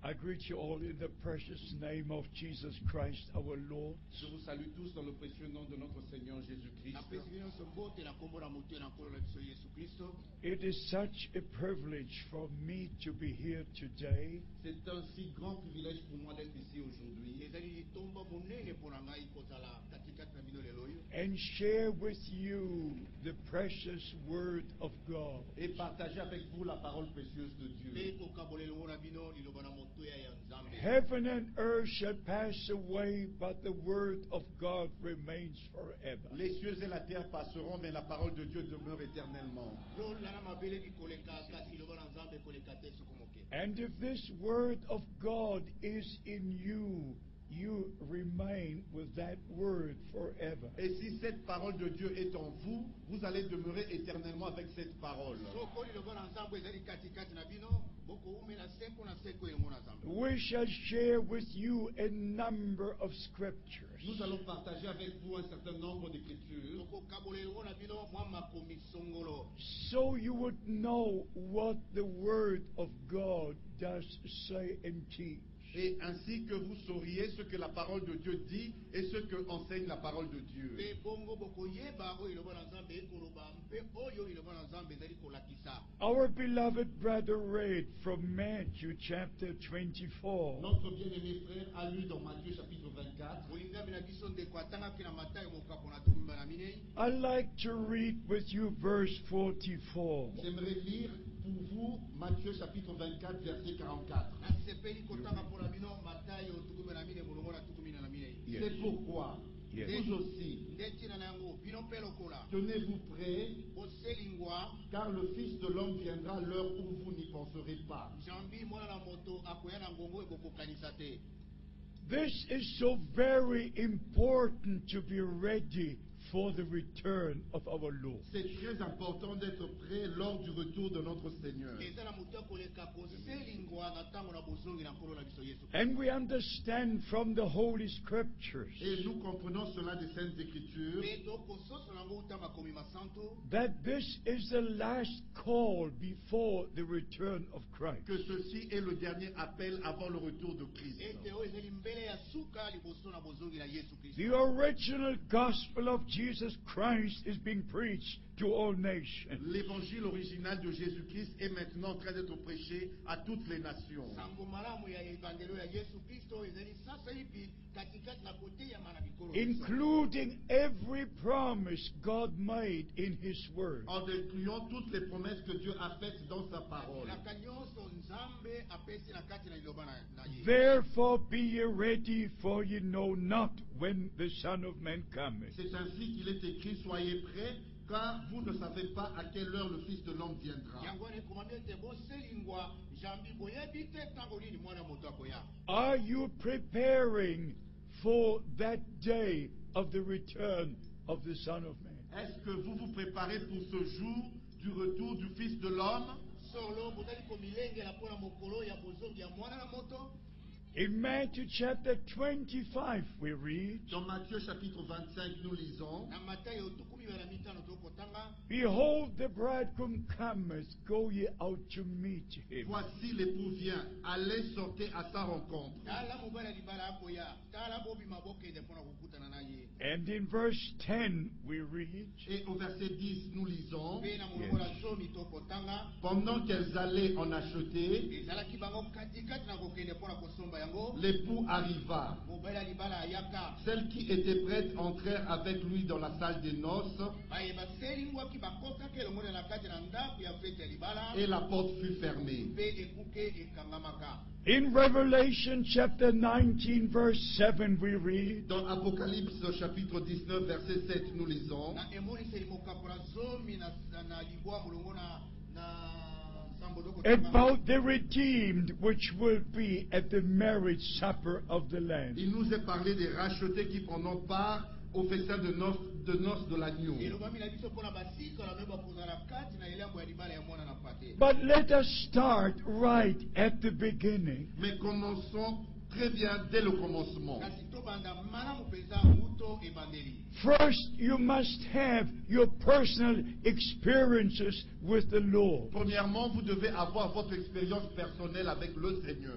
I greet you all in the precious name of Jesus Christ our Lord. Je vous salue tous dans le précieux nom de notre Seigneur Jésus-Christ. It is such a privilege for me to be here today. C'est un si grand privilège pour moi d'être ici aujourd'hui And share with you the precious word of God. et partager avec vous la parole précieuse de Dieu. Heaven and earth shall pass away, but the word of God remains forever. Les cieux et la terre passeront, mais la parole de Dieu demeure éternellement. And if this word of God is in you, you remain with that word forever. Et si cette parole de Dieu est en vous, vous allez demeurer éternellement avec cette parole. We shall share with you a number of scriptures. Nous allons partager avec vous un certain nombre d'écritures So you would know what the word of God does say and teach. et ainsi que vous sauriez ce que la parole de Dieu dit et ce que enseigne la parole de Dieu. Our beloved brother read from Matthew chapter 24. Notre bien-aimé frère a lu dans Matthieu chapitre 24. I'd like to read with you verse 44. J'aimerais lire pour vous Matthieu chapitre 24 verset 44. Yes. C'est pourquoi Yes. vous aussi tenez-vous prêts, car le Fils de l'homme viendra à l'heure où vous n'y penserez pas. This is so very important to be ready for the return of our Lord. C'est très important d'être prêt lors du retour de notre Seigneur. And we understand from the Holy Scriptures Et nous comprenons cela des Saintes Écritures that this is the last call before the return of Christ. que ceci est le dernier appel avant le retour de Christ. The original gospel of Jesus Christ is being preached to all nations. L'évangile original de Jésus-Christ est maintenant en train d'être prêché à toutes les nations, Including every promise God made in His Word. en incluant toutes les promesses que Dieu a faites dans sa parole. Therefore be ye ready, for ye know not when the Son of Man cometh. C'est ainsi qu'il est écrit, soyez prêts, car vous ne savez pas à quelle heure le Fils de l'homme viendra. Are you preparing for that day of the return of the Son of Man? Est-ce que vous vous préparez pour ce jour du retour du Fils de l'homme? In Matthew chapter 25 we read, Dans Matthieu chapitre 25, nous lisons, Behold, the bridegroom cometh, go ye out to meet him. voici l'époux vient, allez sortez à sa rencontre. And in verse 10 we read, Et au verset 10, nous lisons, pendant qu'elles allaient en acheter, l'époux arriva. Celles qui étaient prêtes entrèrent avec lui dans la salle des noces, et la porte fut fermée. In Revelation chapter 19 verse 7 we read, Dans Apocalypse chapitre 19 verset 7, nous lisons, about the redeemed which will be at the marriage supper of the Lamb. il nous est parlé des rachetés qui prendront part au festin de noces de l'agneau. But let us start right at the beginning. Mais commençons très bien dès le commencement. First, you must have your personal experiences with the Lord. Premièrement, vous devez avoir votre expérience personnelle avec le Seigneur.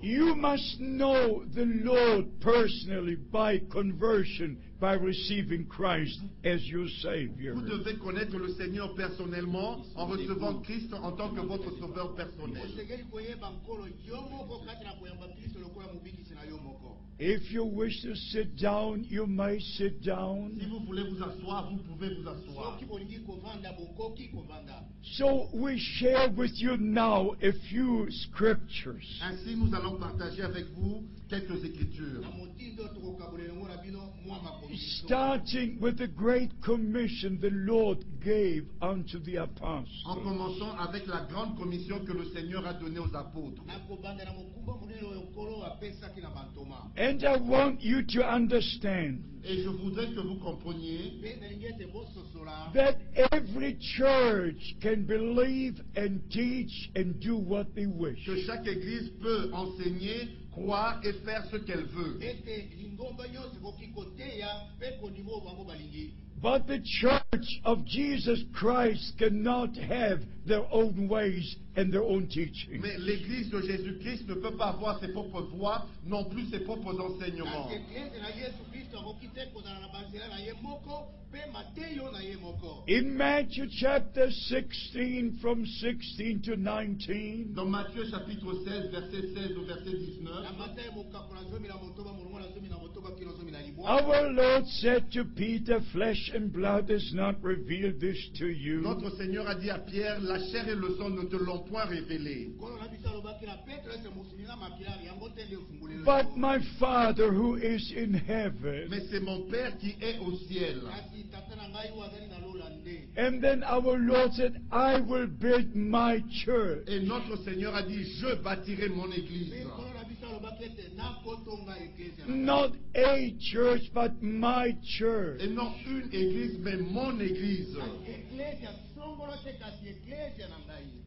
You must know the Lord personally by conversion, by receiving Christ as your Savior. Vous devez connaître le Seigneur personnellement en recevant Christ en tant que votre sauveur personnel. If you wish to sit down, you may sit down. Si vous voulez vous asseoir, vous pouvez vous asseoir. So we share with you now a few scriptures. Ainsi, nous allons partager avec vous quelques écritures. Starting with the great commission the Lord gave unto the apostles. En commençant avec la grande commission que le Seigneur a donnée aux apôtres. And I want you to understand Et je voudrais que vous compreniez that every church can believe and teach and do what they wish. que chaque église peut enseigner, croire et faire ce qu'elle veut. But the church of Jesus Christ cannot have their own ways and their own teaching. Mais l'église de Jésus-Christ ne peut pas avoir ses propres voies, non plus ses propres enseignements. In Matthew chapter 16, from 16 to 19, Dans Matthieu chapitre 16, verset 16 au verset 19, our Lord said to Peter, flesh and blood has not revealed this to you, notre Seigneur a dit à Pierre, la chair et le sang ne te l'ont point révélé. but my Father who is in heaven. Mais c'est mon Père qui est au ciel. And then our Lord said, I will build my church. Et notre Seigneur a dit, je bâtirai mon église. Not a church, but my church. Et non une église, mais mon église.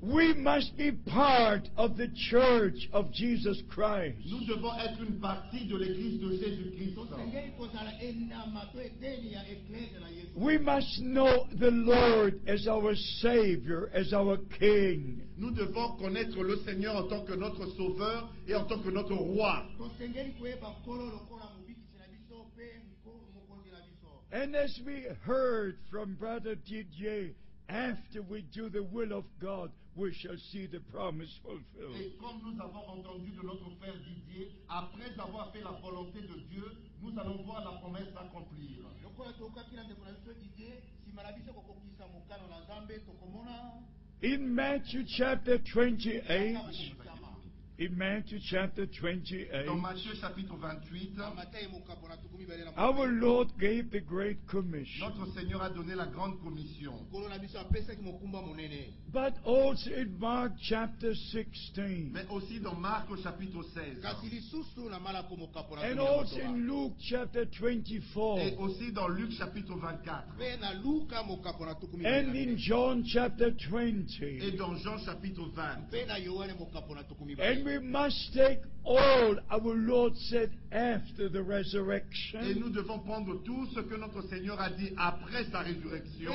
We must be part of the church of Jesus Christ. Nous devons être une partie de l'église de Jésus-Christ. We must know the Lord as our Savior, as our King. Nous devons connaître le Seigneur en tant que notre sauveur et en tant que notre roi. And as we heard from Brother Didier, after we do the will of God, we shall see the promise fulfilled. Et comme nous avons entendu de notre frère Didier, après avoir fait la volonté de Dieu, nous allons voir la promesse s'accomplir. In Matthew chapter 28, in Matthew chapter 28, Dans Matthieu chapitre 28, our Lord gave the Great Commission. notre Seigneur a donné la grande commission. But also in Mark chapter 16, Mais aussi dans Marc au chapitre 16. and also in Luke chapter 24, Et aussi dans Luc chapitre 24. and in John chapter 20. Et dans Jean chapitre 20. And we must take all our Lord said after the Et resurrection. nous devons prendre tout ce que notre Seigneur a dit après sa résurrection.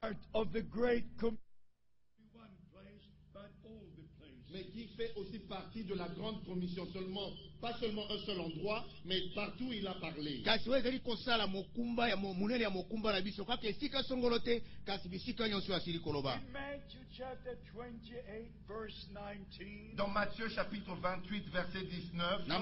Part of the Great Commission. One place, but all the places. Mais qui fait aussi partie de la grande commission seulement, pas seulement un seul endroit, mais partout il a parlé. In Matthew chapter 28, verse 19, Dans Matthieu chapitre 28, verset 19, the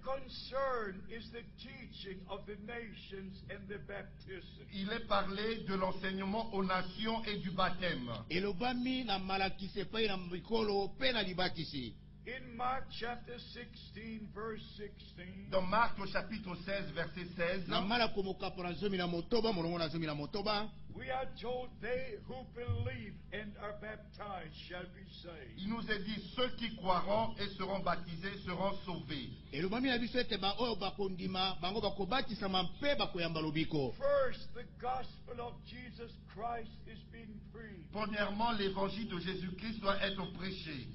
concern is the teaching of the nations and the baptism. il est parlé de l'enseignement aux nations et du baptême. In Mark chapter 16, verse 16, Dans Marc au chapitre 16, verset 16, we are told they who believe and are baptized shall be saved. il nous est dit, ceux qui croiront et seront baptisés seront sauvés. First, the gospel of Jesus Christ is being preached. Premièrement, l'évangile de Jésus-Christ doit être prêché.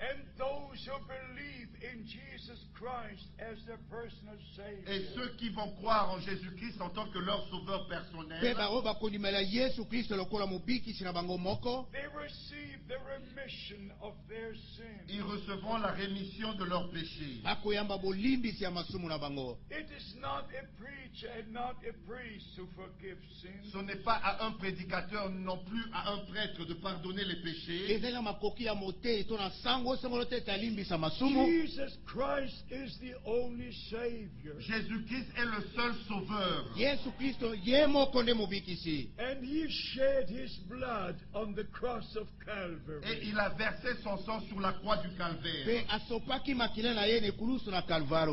And those who believe in Jesus Christ as their personal Savior, Et ceux qui vont croire en Jésus-Christ en tant que leur sauveur personnel, they receive the remission of their sins. ils recevront la rémission de leurs péchés. It is not a preacher and not a priest who forgives sins. Ce n'est pas à un prédicateur, non plus à un prêtre de pardonner les péchés. Jesus Christ is the only Savior. Jésus-Christ est le seul sauveur. And He shed His blood on the cross of Calvary. Et il a versé son sang sur la croix du Calvaire.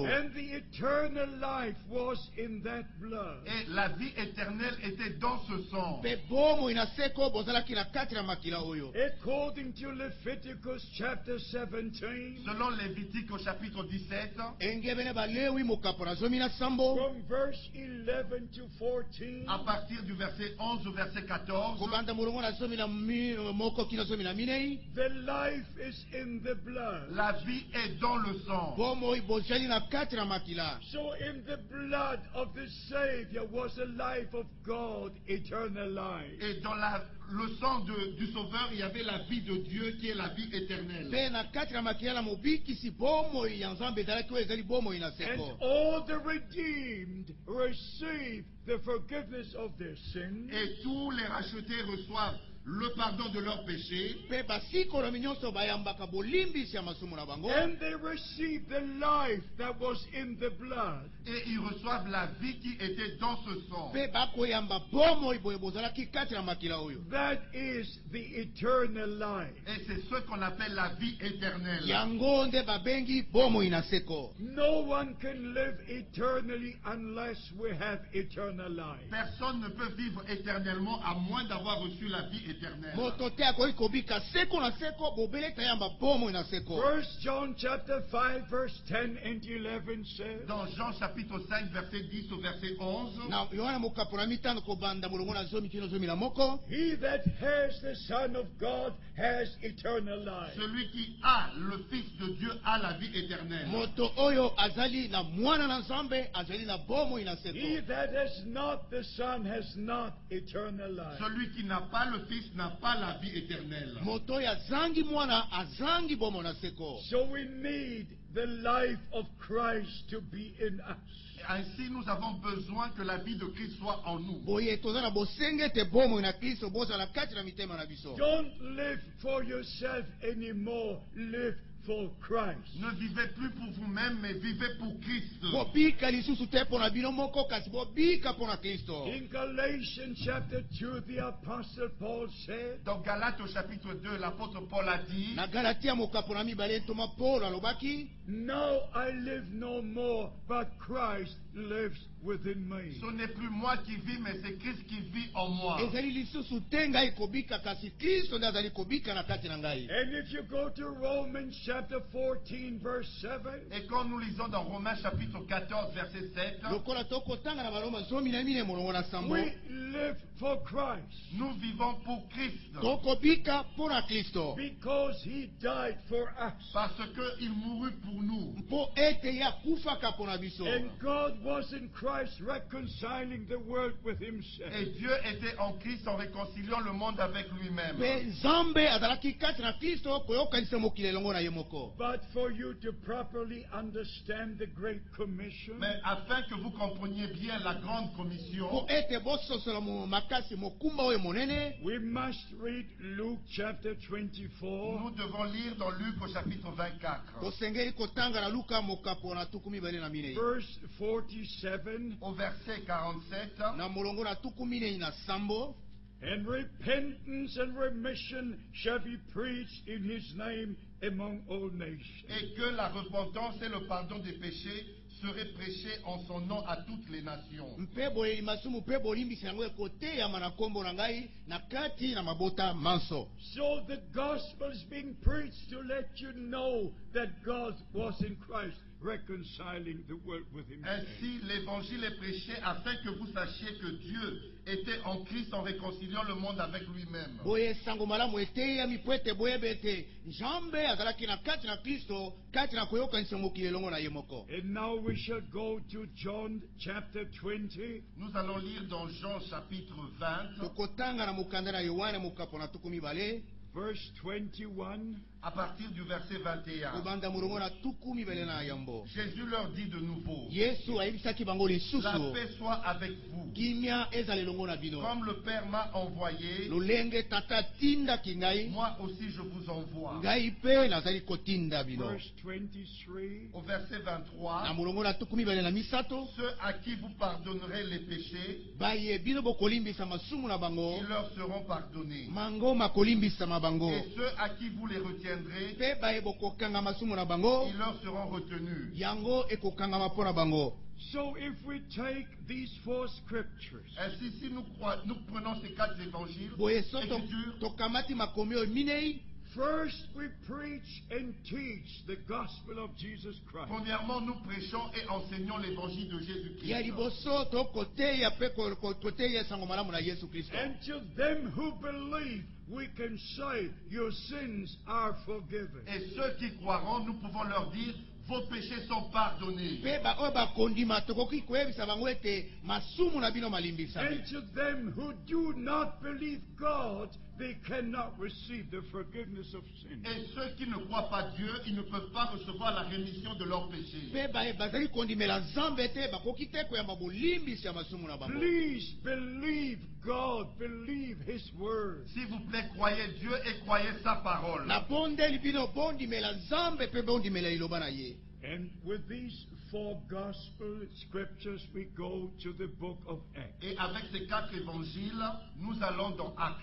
And the eternal life was in that blood. Et la vie éternelle était dans ce sang. According to Leviticus chapter 17, Selon Lévitique au chapitre 17, from verse 11 to 14, à partir du verset 11 au verset 14, the life is in the blood. la vie est dans le sang. So in the blood of the Savior was the life of God, eternal life. Et dans le sang du Sauveur, il y avait la vie de Dieu qui est la vie éternelle. And all the redeemed receive the forgiveness of their sins. Et tous les rachetés reçoivent le pardon de leurs péchés. And they receive the life that was in the blood. Et ils reçoivent la vie qui était dans ce sang. That is the eternal life. Et c'est ce qu'on appelle la vie éternelle. No one can live eternally unless we have eternal life. Personne ne peut vivre éternellement à moins d'avoir reçu la vie éternelle. First John chapter 5 verse 10 and 11 says, Dans Jean chapitre 5 verset 10 au verset 11, he that has the Son of God has eternal life. celui qui a le Fils de Dieu a la vie éternelle. He that has not the Son has not eternal life. Celui qui n'a pas le Fils n'a pas la vie éternelle. So we need the life of Christ to be in us. Ainsi, nous avons besoin que la vie de Christ soit en nous. Don't live for yourself anymore. Live for Christ. Ne vivez plus pour vous-même, mais vivez pour Christ. In Galatians chapter 2, the Apostle Paul said, Dans Galates au chapitre 2, l'apôtre Paul a dit, now I live no more, but Christ lives within me. ce n'est plus moi qui vis, mais c'est Christ qui vit en moi. And if you go to Romans chapter 14, verse 7, Et quand nous lisons dans Romains chapitre 14, verset 7, we live for Christ nous vivons pour Christ. because He died for us. Parce qu'il mourut pour nous. And God was in Christ reconciling the world with Himself. Et Dieu était en Christ en réconciliant le monde avec lui-même. But for you to properly understand the Great Commission, Mais afin que vous compreniez bien la grande commission, we must read Luke chapter 24, nous devons lire dans Luc au chapitre 24, verse 47. au verset 47. And repentance and remission shall be preached in His name among all nations. Et que la repentance et le pardon des péchés seraient prêchés en son nom à toutes les nations. So the gospel is being preached to let you know that God was in Christ reconciling the world with himself. Ainsi, l'évangile est prêché afin que vous sachiez que Dieu était en Christ en réconciliant le monde avec lui-même. And now we shall go to John chapter 20. Nous allons lire dans Jean chapitre 20, verse 21. à partir du verset 21. Jésus leur dit de nouveau, la paix soit avec vous. Comme le Père m'a envoyé, moi aussi je vous envoie. Verse 23. Au verset 23, ceux à qui vous pardonnerez les péchés, ils leur seront pardonnés. Et ceux à qui vous les retiendrez, ils leur seront retenus. So if we take these four scriptures, Ainsi, si nous prenons ces quatre évangiles, first we preach and teach the gospel of Jesus Christ. premièrement, nous prêchons et enseignons l'évangile de Jésus-Christ. And to them who believe, we can say, your sins are forgiven. Et ceux qui croiront, nous pouvons leur dire, vos péchés sont pardonnés. And to them who do not believe God, they cannot receive the forgiveness of sins. Et ceux qui ne croient pas Dieu, ils ne peuvent pas recevoir la rémission de leurs péchés. Please believe God, believe His word. S'il vous plaît, croyez Dieu et croyez sa parole. And with these four gospel scriptures, we go to the book of Acts. Et avec ces quatre évangiles, nous allons dans Actes.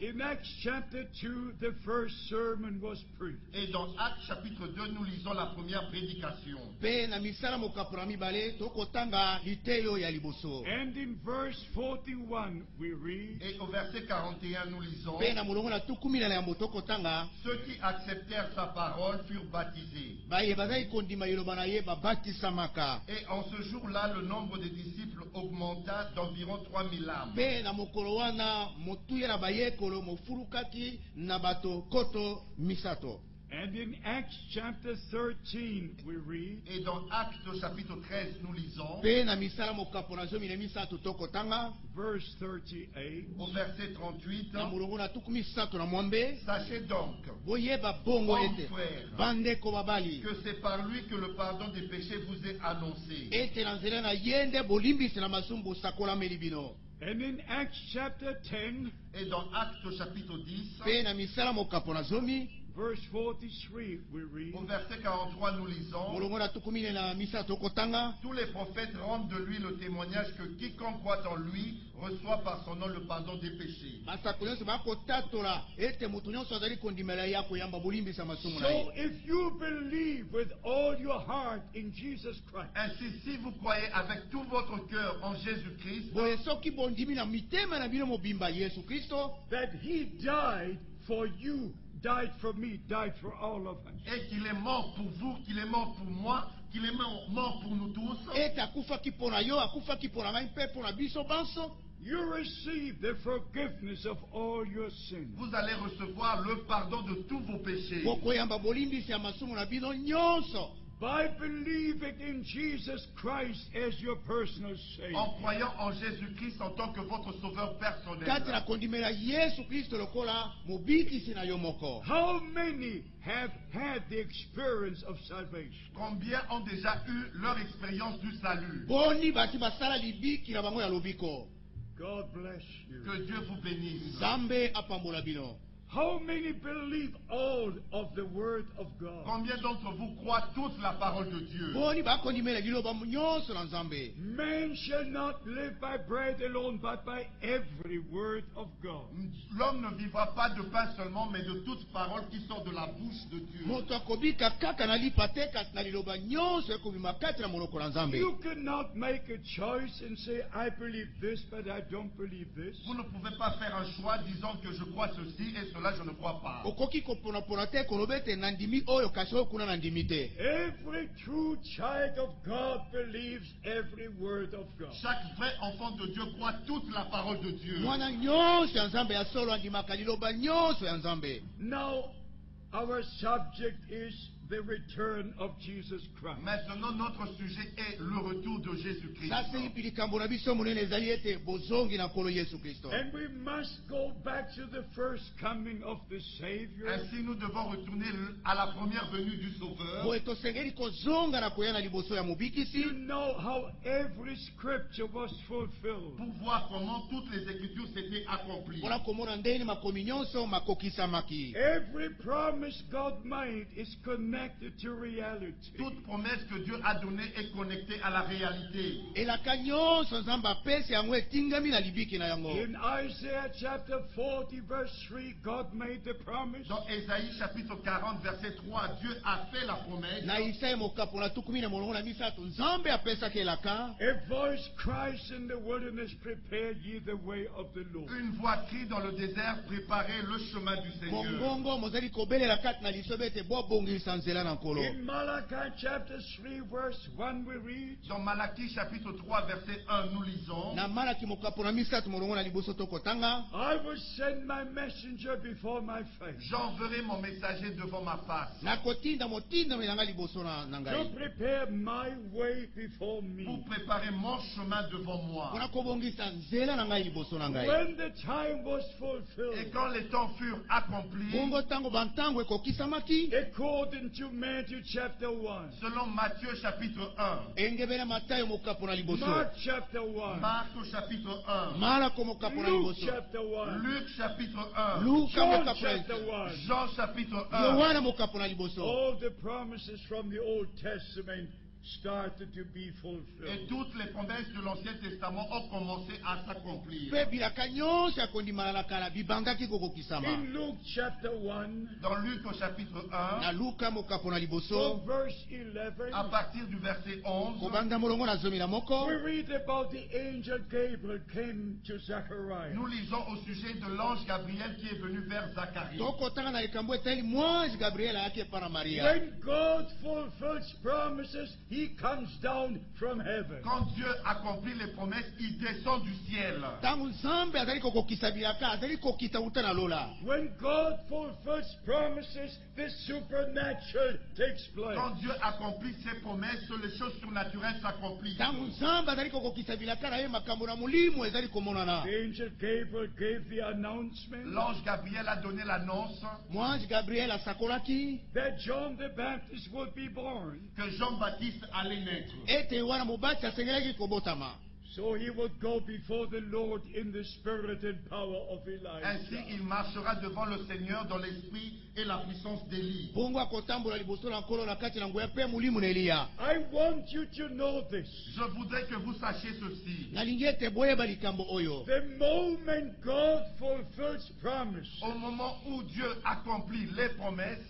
In Acts chapter 2, the first sermon was preached. Et dans Actes chapitre 2, nous lisons la première prédication. And in verse 41, we read, Et au verset 41, nous lisons, ceux qui acceptèrent sa parole furent baptisés. Et en ce jour-là, le nombre des disciples augmenta d'environ 3000 âmes. and in Acts chapter 13, we read, Et dans Actes chapitre 13, nous lisons, verse 38, au verset 38, sachez donc, frères, que c'est par lui que le pardon des péchés vous est annoncé. and in Acts chapter 10, Et dans Actes chapitre 10, verse 43, we read, au verset 43, nous lisons, tous les prophètes rendent de lui le témoignage que quiconque croit en lui reçoit par son nom le pardon des péchés. So if you believe with all your heart in Jesus Christ, Ainsi, si vous croyez avec tout votre cœur en Jésus-Christ, that He died for you, died for me, died for all of us, et qu'il est mort pour vous, qu'il est mort pour moi, qu'il est mort pour nous tous, you receive the forgiveness of all your sins. vous allez recevoir le pardon de tous vos péchés. By believing in Jesus Christ as your personal En Savior. croyant en Jésus-Christ en tant que votre sauveur personnel. How many have had the experience of salvation? Combien ont déjà eu leur expérience du salut? God bless you. Que Dieu vous bénisse. How many believe all of the Word of God? Combien d'entre vous croient tous la parole de Dieu? Man shall not live by bread alone, but by every word of God. L'homme ne vivra pas de pain seulement, mais de toute parole qui sort de la bouche de Dieu. You cannot make a choice and say, I believe this, but I don't believe this. Vous ne pouvez pas faire un choix disant que je crois ceci et cela, cela, je ne crois pas. Every true child of God believes every word of God. Chaque vrai enfant de Dieu croit toute la parole de Dieu. Now, our subject is the return of Jesus Christ. Maintenant, notre sujet est le retour de Jésus-Christ. And we must go back to the first coming of the Savior. Ainsi, nous devons retourner à la première venue du Sauveur. To know how every scripture was fulfilled. Pour voir comment toutes les Écritures s'étaient accomplies. Every promise God made is connected to reality. Toute promesse que Dieu a donnée est connectée à la réalité. In Isaiah chapter 40 verse 3, God made the promise. Dans Ésaïe chapitre 40 verset 3, Dieu a fait la promesse. A voice cries in the wilderness, prepare ye the way of the Lord. Une voix crie dans le désert, préparez le chemin du Seigneur. In Malachi chapter 3 verse 1 we read. Dans Malachie chapitre 3 verset 1 nous lisons. I will send my messenger before my face. J'enverrai mon messager devant ma face. To prepare my way before me. Pour préparer mon chemin devant moi. When the time was fulfilled. Et quand les temps furent accomplis. According to Matthew chapter 1. Selon Matthieu chapitre 1. Mark chapter 1. Marc au chapitre 1. Luke chapter 1. Luc chapitre 1. John chapter 1. Jean chapitre 1. All the promises from the Old Testament started to be fulfilled. Et toutes les promesses de l'Ancien Testament ont commencé à s'accomplir. In Luke chapter 1, dans Luc au chapitre 1, from verse 11, à partir du verset 11, we read about the angel Gabriel came to Zechariah. Nous lisons au sujet de l'ange Gabriel qui est venu vers Zacharie. When God fulfills promises, He comes down from heaven. Quand Dieu accomplit les promesses, il descend du ciel. When God fulfills promises, the supernatural takes place. Quand Dieu accomplit ses promesses, les choses surnaturelles s'accomplissent. The angel Gabriel gave the announcement. L'ange Gabriel a donné l'annonce that John the Baptist would be born. Que Jean-Baptiste allait naître. So he would go before the Lord in the spirit and power of Elijah. Ainsi, il marchera devant le Seigneur dans l'esprit et la puissance d'Élie. I want you to know this. Je voudrais que vous sachiez ceci. The moment God fulfills promise, au moment où Dieu accomplit les promesses,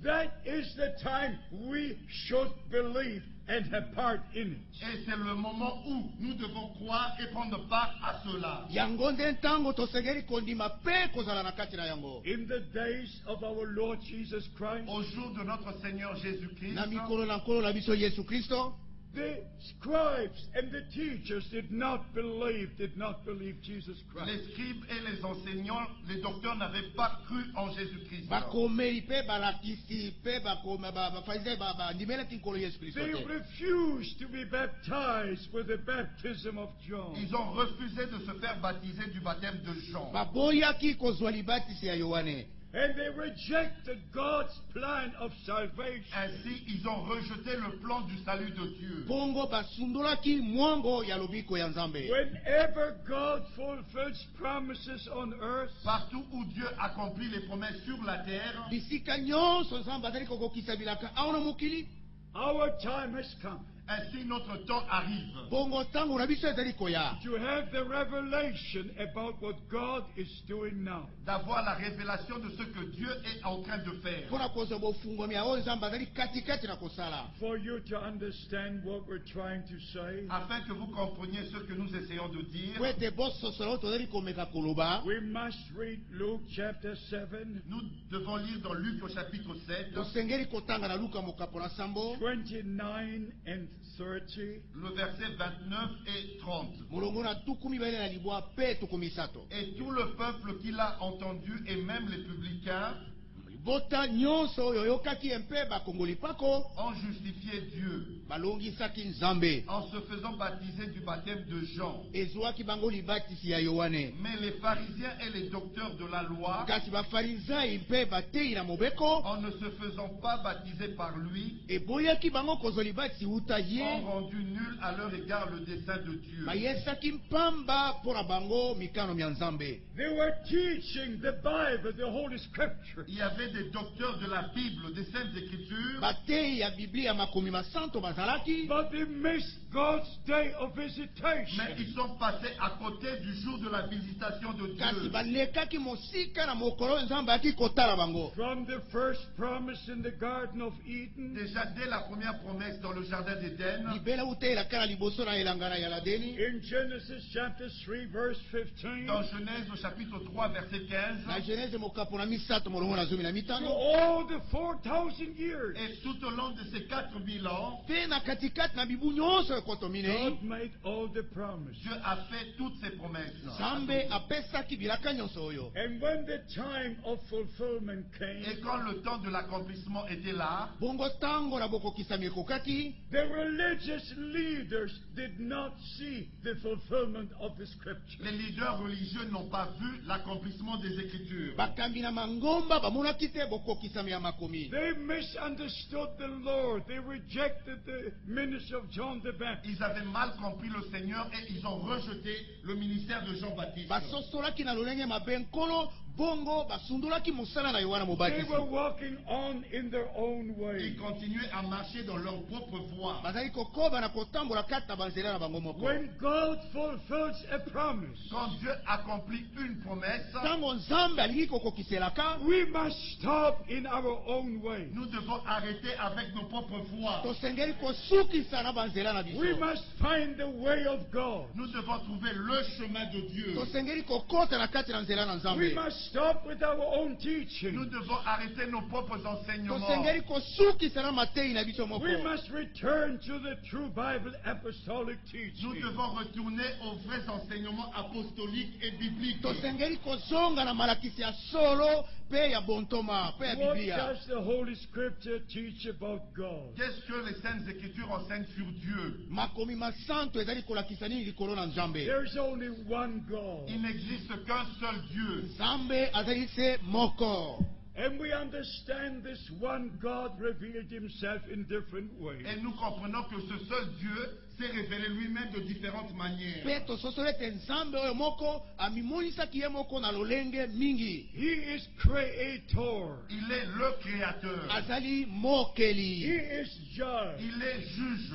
that is the time we should believe and have part in it. Et c'est le moment où nous devons croire et prendre part à cela. In the days of our Lord Jesus Christ, au jour de notre Seigneur Jésus-Christ, the scribes and the teachers did not believe Jesus Christ. Les scribes et les enseignants, les docteurs n'avaient pas cru en Jésus-Christ. They refused to be baptized with the baptism of John. Ils ont refusé de se faire baptiser du baptême de Jean. And they rejected God's plan of salvation. Ainsi, ils ont rejeté le plan du salut de Dieu. Whenever God fulfills promises on earth, partout où Dieu accomplit les promesses sur la terre, our time has come. Ainsi notre temps arrive. To have the revelation about what God is doing now. D'avoir la révélation de ce que Dieu est en train de faire. For you to understand what we're trying to say. Afin que vous compreniez ce que nous essayons de dire. We must read Luke chapter 7. Nous devons lire dans Luc au chapitre 7. 29 and 30. Le verset 29 et 30. Et tout le peuple qui l'a entendu, et même les publicains, ont justifié Dieu en se faisant baptiser du baptême de Jean. Mais les pharisiens et les docteurs de la loi, en ne se faisant pas baptiser par lui, ont rendu nul à leur égard le dessein de Dieu. They were teaching the Bible, the Holy Scripture. Il y avait des docteurs de la Bible, des Saintes Écritures, but they missed God's day of visitation. mais ils sont passés à côté du jour de la visitation de Dieu. From the first promise in the Garden of Eden, Déjà dès la première promesse dans le jardin d'Éden, in Genesis chapter 3 verse 15, dans Genèse au chapitre 3 verset 15, to all the 4,000 years, et tout au long de ces 4000 ans, God made all the promises. Dieu a fait toutes ses promesses. And when the time of fulfillment came, Et quand le temps de l'accomplissement était là, the religious leaders did not see the fulfillment of the scripture. les leaders religieux n'ont pas vu l'accomplissement des Écritures. They misunderstood the Lord. They rejected the ministry of John the Baptist. Ils avaient mal compris le Seigneur et ils ont rejeté le ministère de Jean-Baptiste. They were walking on in their own way. Ils continuaient à marcher dans leur propre voie. When God fulfills a promise, Quand Dieu accomplit une promesse, we must stop in our own way. nous devons arrêter avec nos propres voies. We must find the way of God. Nous devons trouver le chemin de Dieu. We must stop with our own teaching. Nous devons arrêter nos propres enseignements. We must return to the true Bible apostolic Nous teaching. devons retourner aux vrais enseignements apostoliques et bibliques. What does the Holy Scripture teach about God? Qu'est-ce que les Saintes Écritures enseignent sur Dieu? There's only one God. Il n'existe qu'un seul Dieu. And we understand this one God revealed himself in different ways. Et nous comprenons que ce seul Dieu s'est révélé lui-même de différentes manières. He is creator. Il est le créateur. He is judge. Il est juge.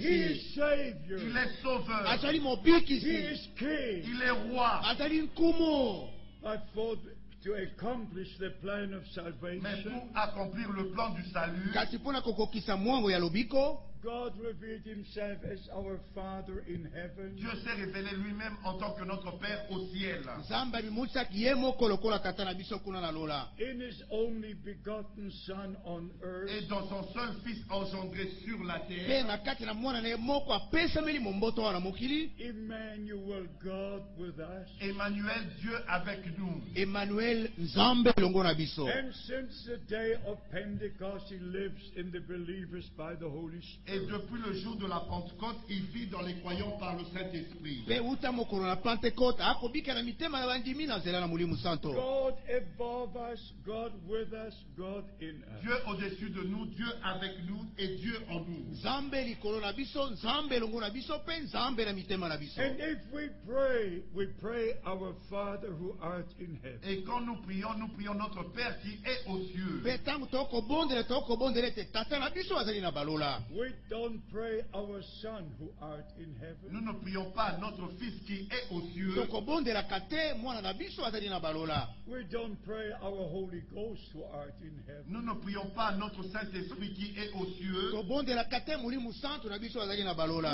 He is savior. Il est sauveur. He is king. Il est roi. But to accomplish the plan of Mais salvation, pour accomplir le plan du salut, God revealed himself as our Father in heaven. Dieu s'est révélé lui-même en tant que notre Père au ciel. In his only begotten Son on earth. Et dans son seul Fils engendré sur la terre, Emmanuel, God with us. Emmanuel, Dieu avec nous. And since the day of Pentecost, he lives in the believers by the Holy Spirit. Et depuis le jour de la Pentecôte, il vit dans les croyants par le Saint-Esprit. God above us, God with us, God in us. Dieu au-dessus de nous, Dieu avec nous et Dieu en nous. And if we pray our Father who art in heaven. Et quand nous prions notre Père qui est aux cieux. don't pray our Son who art in heaven. Nous ne prions pas notre Fils qui est aux cieux. We don't pray our Holy Ghost who art in heaven. Nous ne prions pas notre Saint-Esprit qui est aux cieux.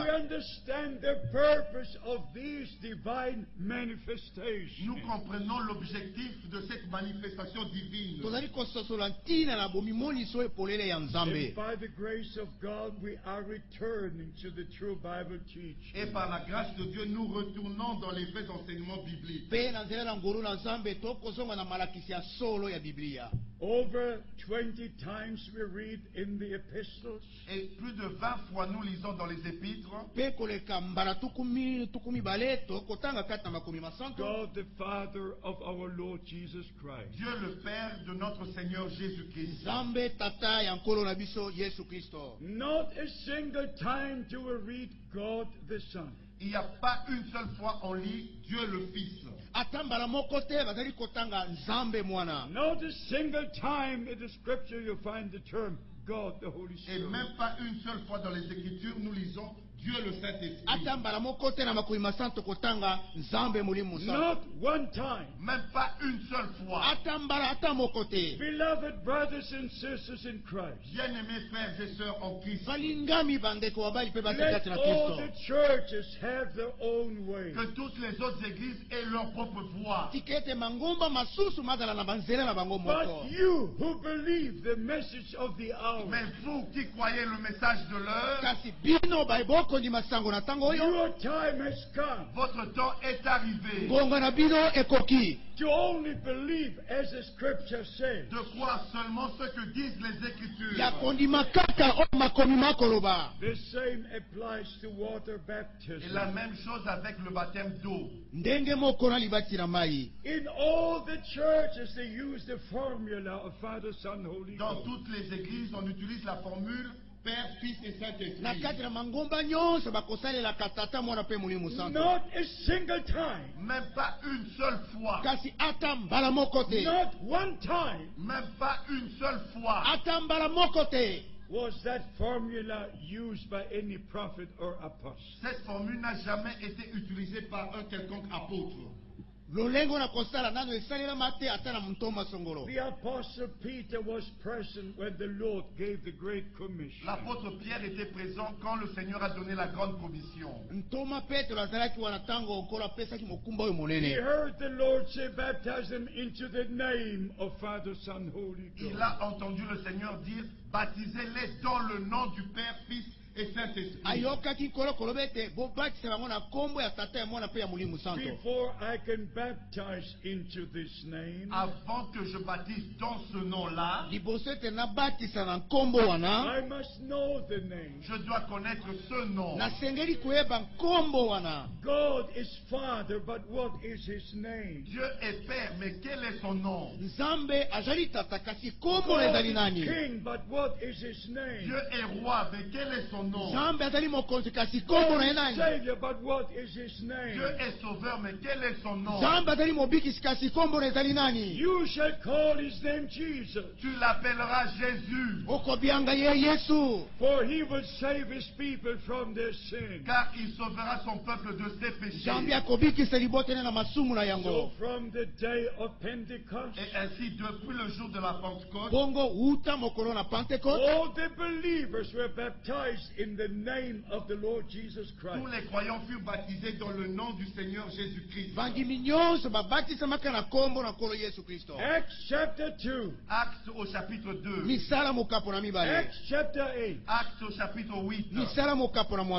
We understand the purpose of these divine manifestations. Nous comprenons l'objectif de cette manifestation divine. And by the grace of God, we are returning to the true Bible teaching. Et par la grâce de Dieu, nous retournons dans les vrais enseignements bibliques. Over 20 times we read in the epistles. Et plus de 20 fois nous lisons dans les épîtres. God the Father of our Lord Jesus Christ. Dieu le Père de notre Seigneur Jésus-Christ. Not a single time do we read God the Son. Il n'y a pas une seule fois on lit Dieu le Fils. Not a single time in the scripture you find the term God the Holy Et Spirit. même pas une seule fois dans les Écritures nous lisons Dieu le Saint-Esprit. Not one time. Même pas une seule fois. Beloved brothers and sisters in Christ, Bien-aimés frères et sœurs en Christ, let all the churches have their own way. que toutes les autres églises aient leur propre voix. But you who believe the message of the hour, Mais vous qui croyez le message de l'heure, your time has come votre temps est arrivé to only believe as the scripture says. de croire seulement ce que disent les Écritures. The same applies to water Et baptism. la même chose avec le baptême d'eau. In all the churches, they use the formula of Father, Son, Holy Dans Ghost. toutes les églises, on utilise la formule Père, Fils et Saint-Esprit. Not a single time. Même pas une seule fois. Not one time Même pas une seule fois. was that formula used by any prophet or apostle. Cette formule n'a jamais été utilisée par un quelconque apôtre. The apostle Peter was present when the Lord gave the Great Commission. L'apôtre Pierre était présent quand le Seigneur a donné la grande commission. He heard the Lord say, baptize them into the name of Father, Son, Holy Ghost. Il a entendu le Seigneur dire, baptisez-les dans le nom du Père, Fils et Saint-Esprit. Before I can baptize into this name, Avant que je baptise dans ce nom-là, I must know the name. je dois connaître ce nom. God is Father, but what is His name? Dieu est Père, mais quel est son nom? God is King, but what is His name? Dieu est roi, mais quel est son nom? God is Savior, but what is His name? Dieu est sauveur, mais quel est son nom? You shall call His name Jesus, Tu l'appelleras Jésus, for He will save His people from their sin. car il sauvera son peuple de ses péchés. So from the day of Pentecost, Et ainsi, depuis le jour de la Pentecôte, all the believers were baptized in the name of the Lord Jesus tous Christ. les croyants furent baptisés dans le nom du Seigneur Jésus-Christ. Acts chapter 2, Actes au chapitre 2, Acts chapter 8, Actes au chapitre 8,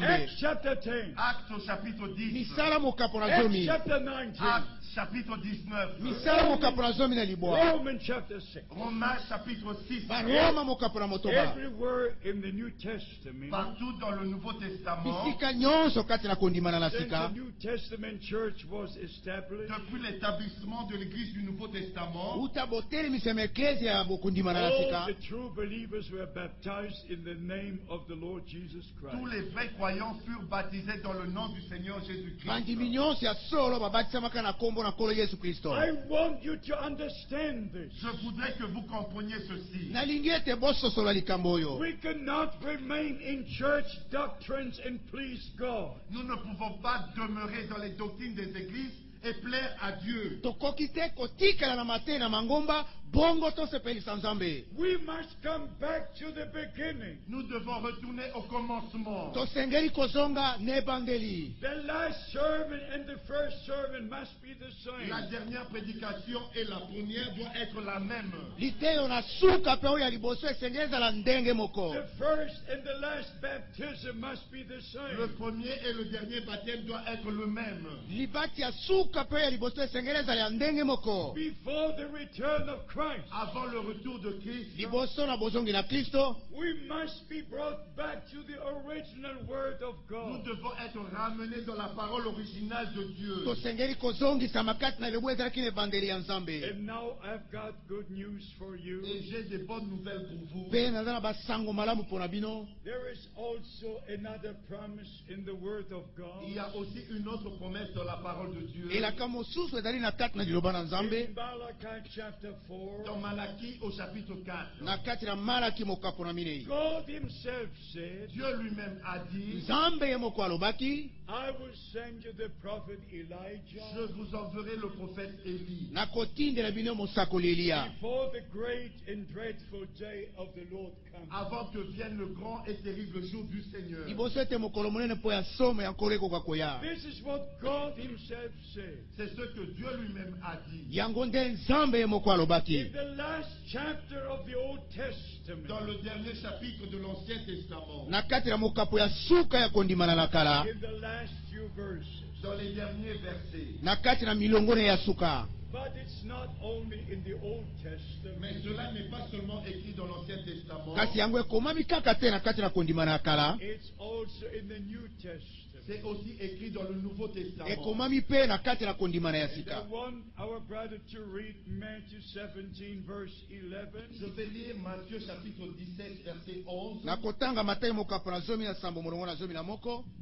Acts chapter 10, Actes au chapitre 10, Acts chapter 19, Actes chapitre 19, Romans chapter 6. Romains chapitre 6. Everywhere in the New Testament, partout dans le Nouveau Testament, since the New Testament church was established, depuis l'établissement de l'Église du Nouveau Testament, all the true believers were baptized in the name of the Lord Jesus Christ. tous les vrais croyants furent baptisés dans le nom du Seigneur Jésus-Christ. I want you to understand this. Je voudrais que vous compreniez ceci. We cannot remain in church doctrines and please God. Nous ne pouvons pas demeurer dans les doctrines des églises et plaire à Dieu. We must come back to the beginning. Nous devons retourner au commencement. The last sermon and the first sermon must be the same. La dernière prédication et la première doivent être la même. The first and the last baptism must be the same. Le premier et le dernier baptême doivent être le même. Before the return of Christ, Avant le retour de Christ, we must be brought back to the original word of nous God. devons être ramenés dans la parole originale de Dieu. And now I've got good news for you. Et j'ai des bonnes nouvelles pour vous. There is also another promise in the word of God. Il y a aussi une autre promesse dans la parole de Dieu. In Malachi chapter 4, Dans Malachie au chapitre 4, God himself said, Dieu lui-même a dit, I will send you the prophet Elijah je vous enverrai le prophète Élie before the great and dreadful day of the Lord comes. avant que vienne le grand et terrible jour du Seigneur. This is what God himself said. C'est ce que Dieu lui-même a dit. In the last chapter of the Old Testament, Dans le dernier chapitre de l'Ancien Testament, in the last few verses. dans les derniers versets. But it's not only in the Old Testament. Mais cela n'est pas seulement écrit dans l'Ancien Testament, It's also in the New Testament. c'est aussi écrit dans le Nouveau Testament. I want our brother to read Matthew 17 verse 11. Je vais lire Matthieu chapitre 17 verset 11.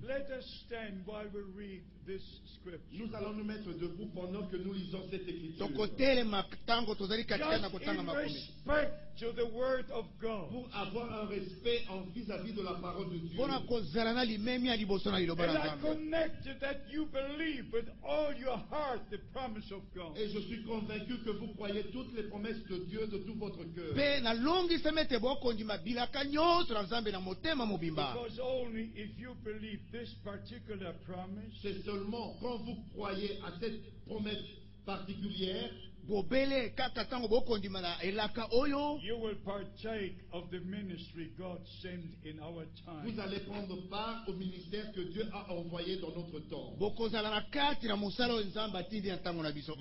Let us stand while we read this scripture. Nous allons nous mettre debout pendant que nous lisons cette écriture. Just in respect to the word of God. Pour avoir un respect vis-à-vis de la parole de Dieu. And I connected that you believe with all your heart the promise of God. Et je suis convaincu que vous croyez toutes les promesses de Dieu de tout votre cœur. Because only if you believe this particular promise, C'est seulement quand vous croyez à cette promesse particulière, you will partake of the ministry God sent in our time. vous allez prendre part au ministère que Dieu a envoyé dans notre temps.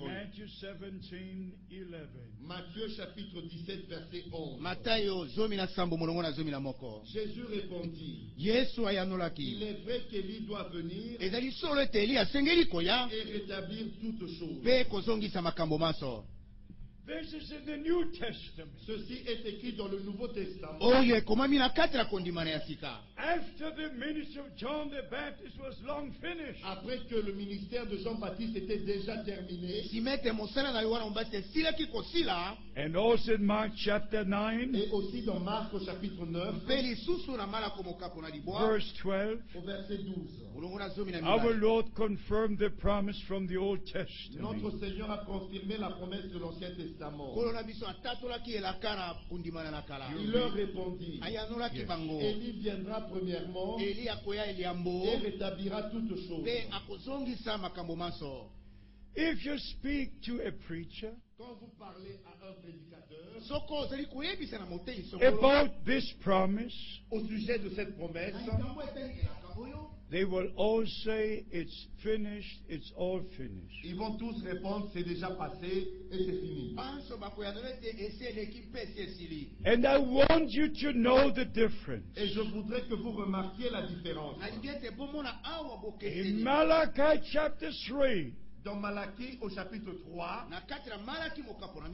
Matthew 17:11. Matthieu chapitre 17 verset 11. Jésus répondit, il est vrai qu'Élie doit venir et rétablir toutes choses. This is in the New Testament. Ceci est écrit dans le Nouveau Testament. After the ministry of John the Baptist was long finished, Après que le ministère de Jean-Baptiste était déjà terminé, and also in Mark chapter 9, et aussi dans Marc au chapitre 9, verse 12, au verset 12, our Lord confirmed the promise from the Old Testament. notre Seigneur a confirmé la promesse de l'Ancien Testament. Il leur répondit, Élie viendra premièrement et rétablira toutes choses. If you speak to a preacher Quand vous parlez à un prédicateur about this promise, au sujet de cette promesse, They will all say, it's finished, it's all finished. Ils vont tous répondre, c'est déjà passé et c'est fini. And I want you to know the difference. Et je voudrais que vous remarquiez la différence. In Malachi chapter 3, dans Malachie au chapitre 3,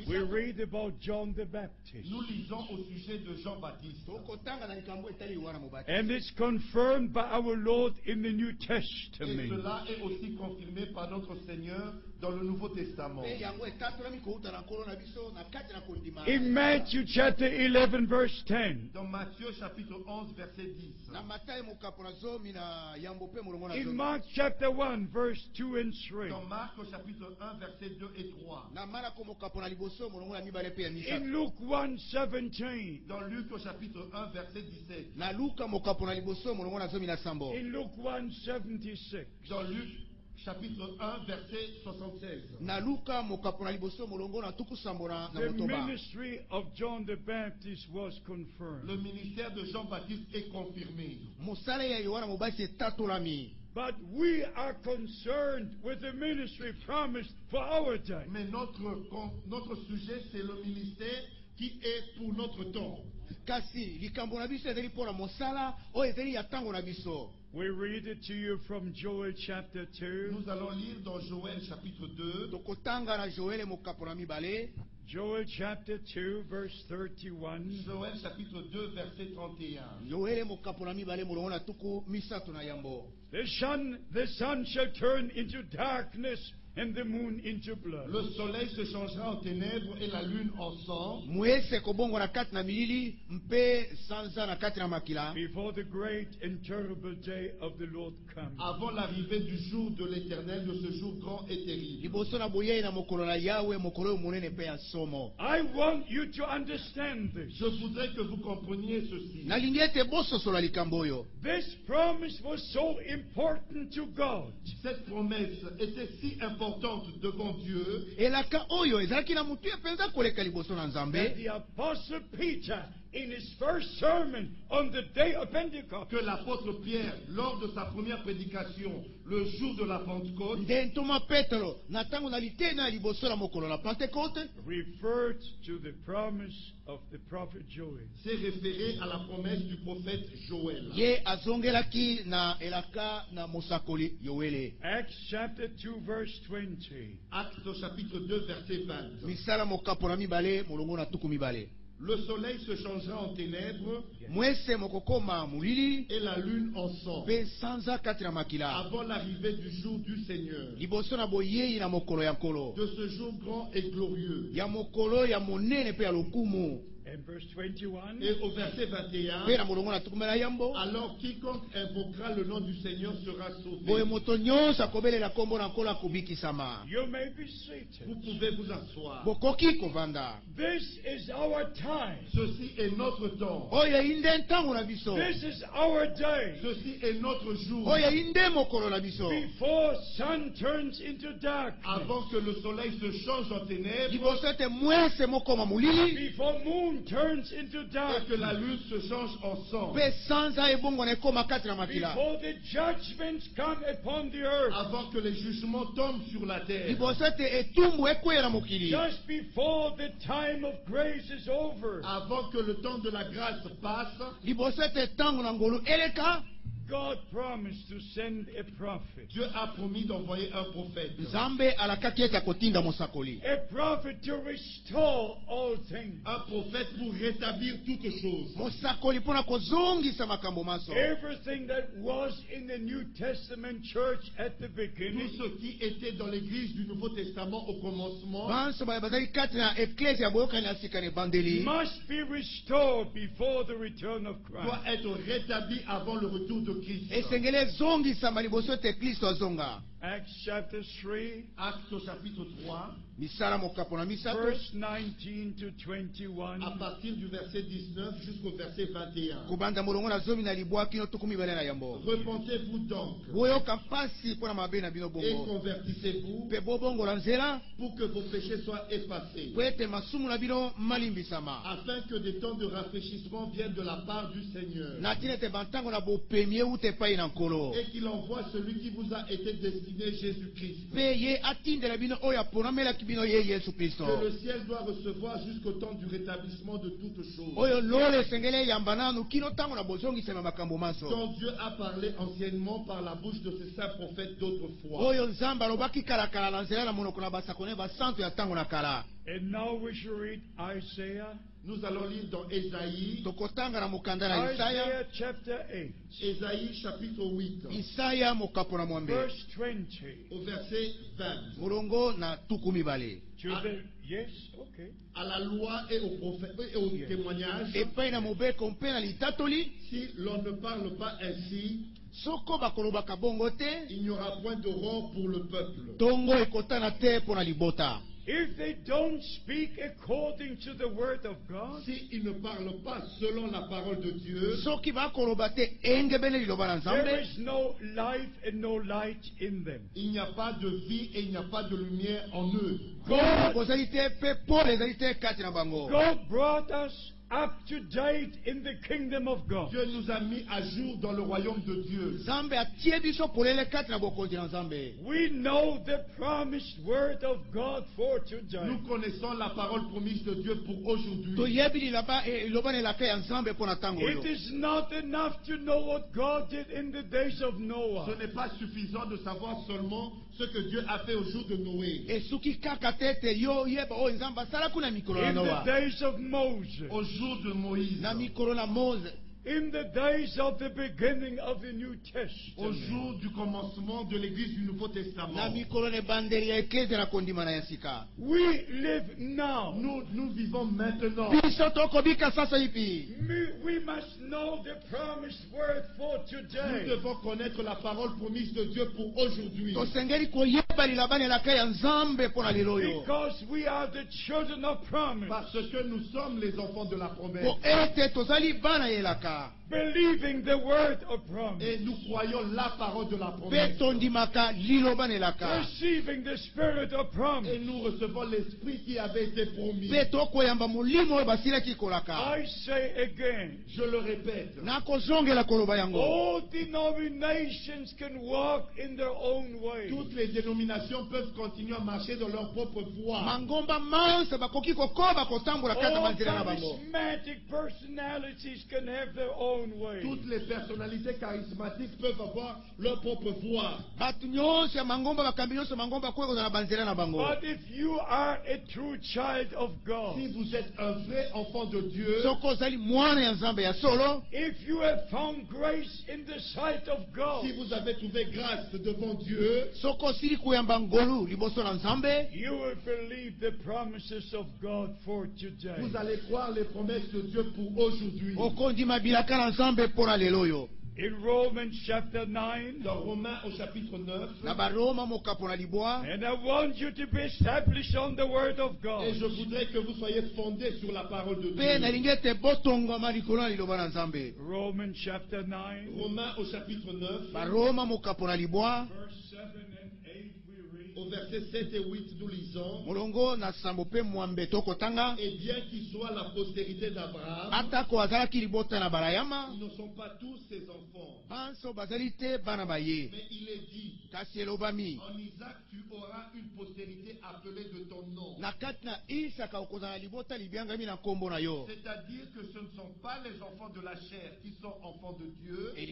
we read about John the Baptist. Nous lisons au sujet de Jean-Baptiste. And it's confirmed by our Lord in the New Et Testament. cela est aussi confirmé par notre Seigneur dans le Nouveau Testament. In Matthew chapter 11 verse 10. Dans Matthieu chapitre 11 verset 10. In Mark chapter 1 verse 2 and 3. Dans Marc au chapitre 1 verset 2 et 3. In Luke 1:17. Dans Luc au chapitre 1 verset 17. In Luke 1:76. Dans Luc chapitre 1 verset 76. The ministry of John the Baptist was confirmed. Le ministère de Jean-Baptiste est confirmé. But we are concerned with the ministry promised for our day. Mais notre sujet, c'est le ministère qui est pour notre temps. We read it to you from Joel chapter 2. Nous allons lire dans Joël chapitre 2. Joel chapter 2 verse 31. Joël chapitre 2 verset 31. The sun shall turn into darkness and the moon into blood. Le soleil se changera en ténèbres et la lune en sang. Before the great and terrible day of the Lord comes. Avant l'arrivée du jour de l'Éternel, de ce jour grand et terrible. I want you to understand this. Je voudrais que vous compreniez ceci. This promise was so important to God. Cette promesse était si importante devant Dieu That the Apostle Peter, in his first sermon on the day of Pentecost, que l'apôtre Pierre, lors de sa première prédication, le jour de la Pentecôte, referred to the promise of the prophet Joel. s'est référé à la promesse du prophète Joël. Acts chapter 2 verse 20. Actes au chapitre 2 verset 20. Le soleil se changera en ténèbres et la lune en sang avant l'arrivée du jour du Seigneur, de ce jour grand et glorieux. And verse 21. Et au verset 21, alors quiconque invoquera le nom du Seigneur sera sauvé. You may be seated. Vous pouvez vous asseoir. This is our time. Ceci est notre temps. This is our day. Ceci est notre jour. Before sun turns into darkness. Avant que le soleil se change en ténèbres. Before moon turns into Et darkness. que la lune se change en sang. Before the judgments come upon the earth. Avant que les jugements tombent sur la terre. Just before the time of grace is over. Avant que le temps de la grâce passe. God promised to send a prophet. Dieu a promis d'envoyer un prophète. A prophet to restore all things. Un prophète pour rétablir toutes choses. Everything that was in the New Testament church at the Tout beginning ce qui était dans l'église du Nouveau Testament au commencement must be restored before the return of doit Christ. être rétabli avant le retour de Christ. Acts chapter 3. Actes au chapitre 3. Verse 19 to 21. À partir du verset 19 jusqu'au verset 21. Repentez-vous donc et convertissez-vous pour que vos péchés soient effacés, afin que des temps de rafraîchissement viennent de la part du Seigneur, et qu'il envoie celui qui vous a été destiné, Jésus-Christ, que le ciel doit recevoir jusqu'au temps du rétablissement de toutes choses, dont Dieu a parlé anciennement par la bouche de ses saints prophètes d'autrefois. And now we shall read Isaiah. Nous allons lire dans Ésaïe, Isaiah chapter 8. Ésaïe chapitre 8, Verse 20. au verset 20. Yes, okay. À la loi et aux prophètes et aux témoignages, si l'on ne parle pas ainsi, il n'y aura point d'aurore pour le peuple. If they don't speak according to the word of God, S'ils ne parlent pas selon la parole de Dieu, there is no life and no light in them. il n'y a pas de vie et il n'y a pas de lumière en eux. God brought us up to date in the kingdom of God. Dieu nous a mis à jour dans le royaume de Dieu. We know the promised word of God for today. Nous connaissons la parole promise de Dieu pour aujourd'hui. It is not enough to know what God did in the days of Noah. Ce n'est pas suffisant de savoir seulement ce que Dieu a fait au jour de Noé, In the days of Moses. au jour de Moïse, In the days of the beginning of the New au Testament. jour du commencement de l'Église du Nouveau Testament. We live now. Nous vivons maintenant. We must know the promised word for Nous today. devons connaître la parole promise de Dieu pour aujourd'hui. Because we are the children of promise. Parce que nous sommes les enfants de la promesse. Believing the word of promise. Et nous croyons la parole de la promesse. Receiving the spirit of promise. Et nous recevons l'esprit qui avait été promis. I say again, Je le répète. all denominations can walk in their own way. Toutes les dénominations peuvent continuer à marcher dans leur propre voie. All charismatic personalities can have their own way. Toutes les personnalités charismatiques peuvent avoir leur propre voie. But if you are a true child of God, Si vous êtes un vrai enfant de Dieu, if you have found grace in the sight of God, si vous avez trouvé grâce devant Dieu, you will believe the promises of God for today. vous allez croire les promesses de Dieu pour aujourd'hui. In Romans chapter 9, Dans Romains au chapitre 9, and I want you to be established on the word of God. et je voudrais que vous soyez fondés sur la parole de Dieu. Romans chapter 9, Romains au chapitre 9, verse 7 and 8 we read, au verset 7 et 8, nous lisons: Et bien qu'ils soient la postérité d'Abraham, ils ne sont pas tous ses enfants. Mais il est dit: En Isaac tu auras une postérité appelée de ton nom. C'est-à-dire que ce ne sont pas les enfants de la chair qui sont enfants de Dieu, mais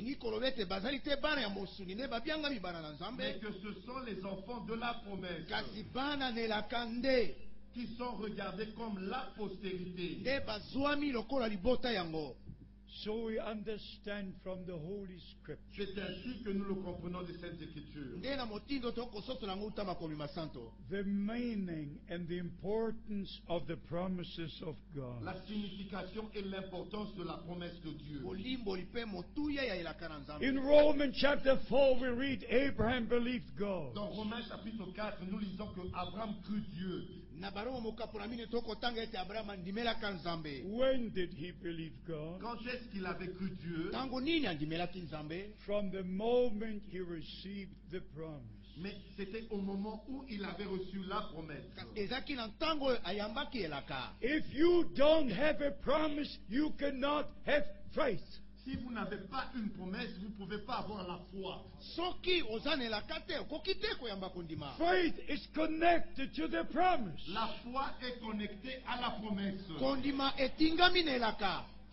que ce sont les enfants de la promesse, qui sont regardés comme la postérité. So we understand from the Holy Scripture. C'est ainsi que nous le comprenons des Saintes Écritures. The meaning and the importance of the promises of God. La signification et l'importance de la promesse de Dieu. In Romans chapter 4 we read Abraham believed God. Dans Romains chapitre 4, nous lisons que Abraham crut Dieu. When did he believe God? Quand est-ce qu'il avait cru Dieu? From the moment he received the promise. Mais c'était au moment où il avait reçu la promesse. If you don't have a promise, you cannot have faith. Si vous n'avez pas une promesse, vous ne pouvez pas avoir la foi. Faith is connected to the promise. La foi est connectée à la promesse.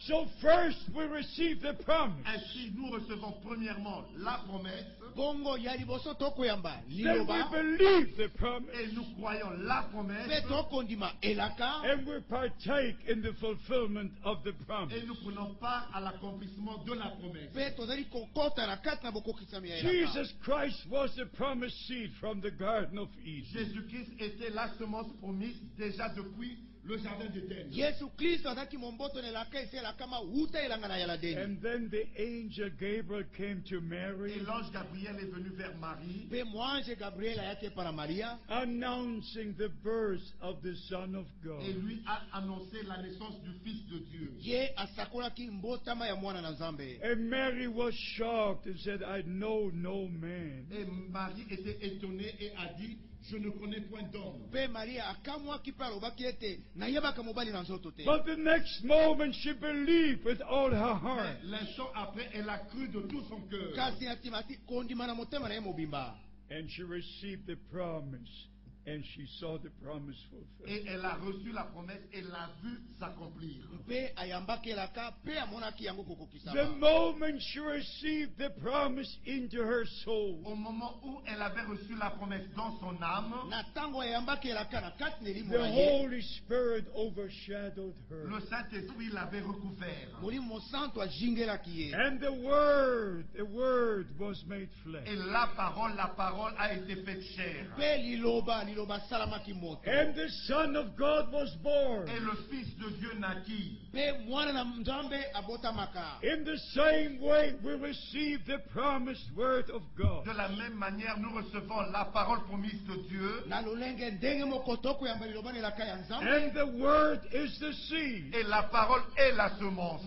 So first we receive the promise. Ainsi, nous recevons premièrement la promesse. Then we believe the promise. Et nous croyons la promesse. And we partake in the fulfillment of the promise. Et nous prenons part à l'accomplissement de la promesse. Jesus Christ was the promised seed from the Garden of Eden. Jésus-Christ était la semence promise déjà depuis le jardin d'Éden. And then the angel Gabriel came to Mary. Et l'ange Gabriel est venu vers Marie. Announcing the birth of the Son of God. Et lui a annoncé la naissance du Fils de Dieu. And Mary was shocked and said, I know no man. Et Marie était étonnée et a dit, je ne connais point d'homme. But the next moment she believed with all her heart. L'instant après, elle a cru de tout son cœur. And she received the promise. And she saw the promise fulfilled. Et elle a reçu la promesse et l'a vue s'accomplir. The moment she received the promise into her soul. Au moment où elle avait reçu la promesse dans son âme, the Holy Spirit overshadowed her. Le Saint-Esprit l'avait recouvert. And the Word was made flesh. Et la parole a été faite chair. And the Son of God was born. Et le Fils de Dieu naquit. In the same way, we receive the promised word of God. De la même manière, nous recevons la parole promise de Dieu. And the word is the seed. Et la parole est la semence.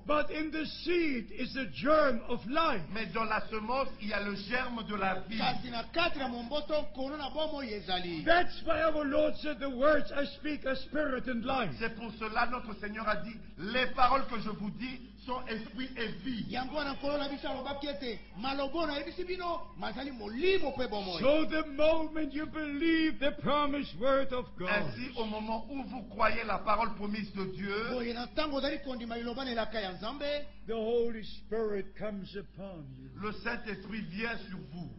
But in the seed is the germ of life. Mais dans la semence, il y a le germe de la vie. That's why our Lord said, the words I speak are spirit and life. C'est pour cela notre Seigneur a dit, les paroles que je vous dis sont esprit et vie. So the moment you believe the promised word of God, ainsi au moment où vous croyez la parole promise de Dieu, the Holy Spirit comes upon you. Le Saint-Esprit vient sur vous.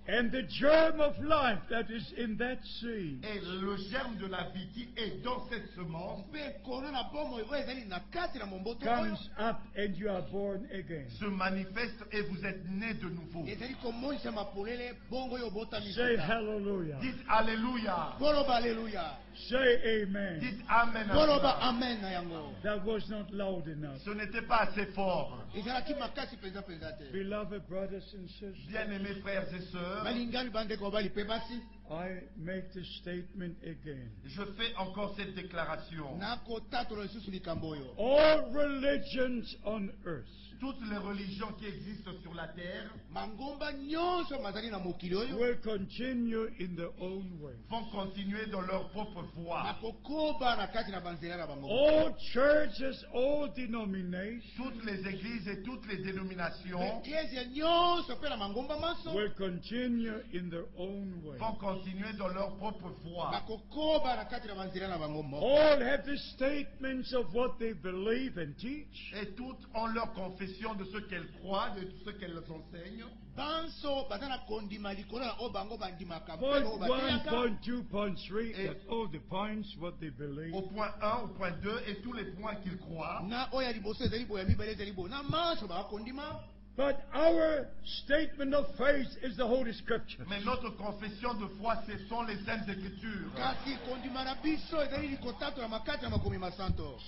And the germ of life that is in that seed, et le germe de la vie qui est dans cette semence, comes up and you are born again. Se manifeste et vous êtes né de nouveau. Say hallelujah. Dites alléluia. Say amen. Dites amen. That was not loud enough. Ce n'était pas assez fort. Beloved brothers and sisters, Bien-aimés frères et sœurs, I make the statement again. Je fais encore cette déclaration. All religions on earth, toutes les religions qui existent sur la terre, will continue in their own way. Vont continuer dans leur propre voie. All churches, all denominations, toutes les églises et toutes les dénominations, will continue in their own way. Vont continuer dans leur propre voie. All have the statements of what they believe and teach. Et toutes ont leur confession de ce qu'elles croient, de ce qu'elles enseignent. Point 1, point 2, point 3, that all the points what they believe. Au point 1, au point 2, et tous les points qu'ils croient. But our statement of faith is the Holy Scripture. Mais notre confession de foi, ce sont les Saintes Écritures.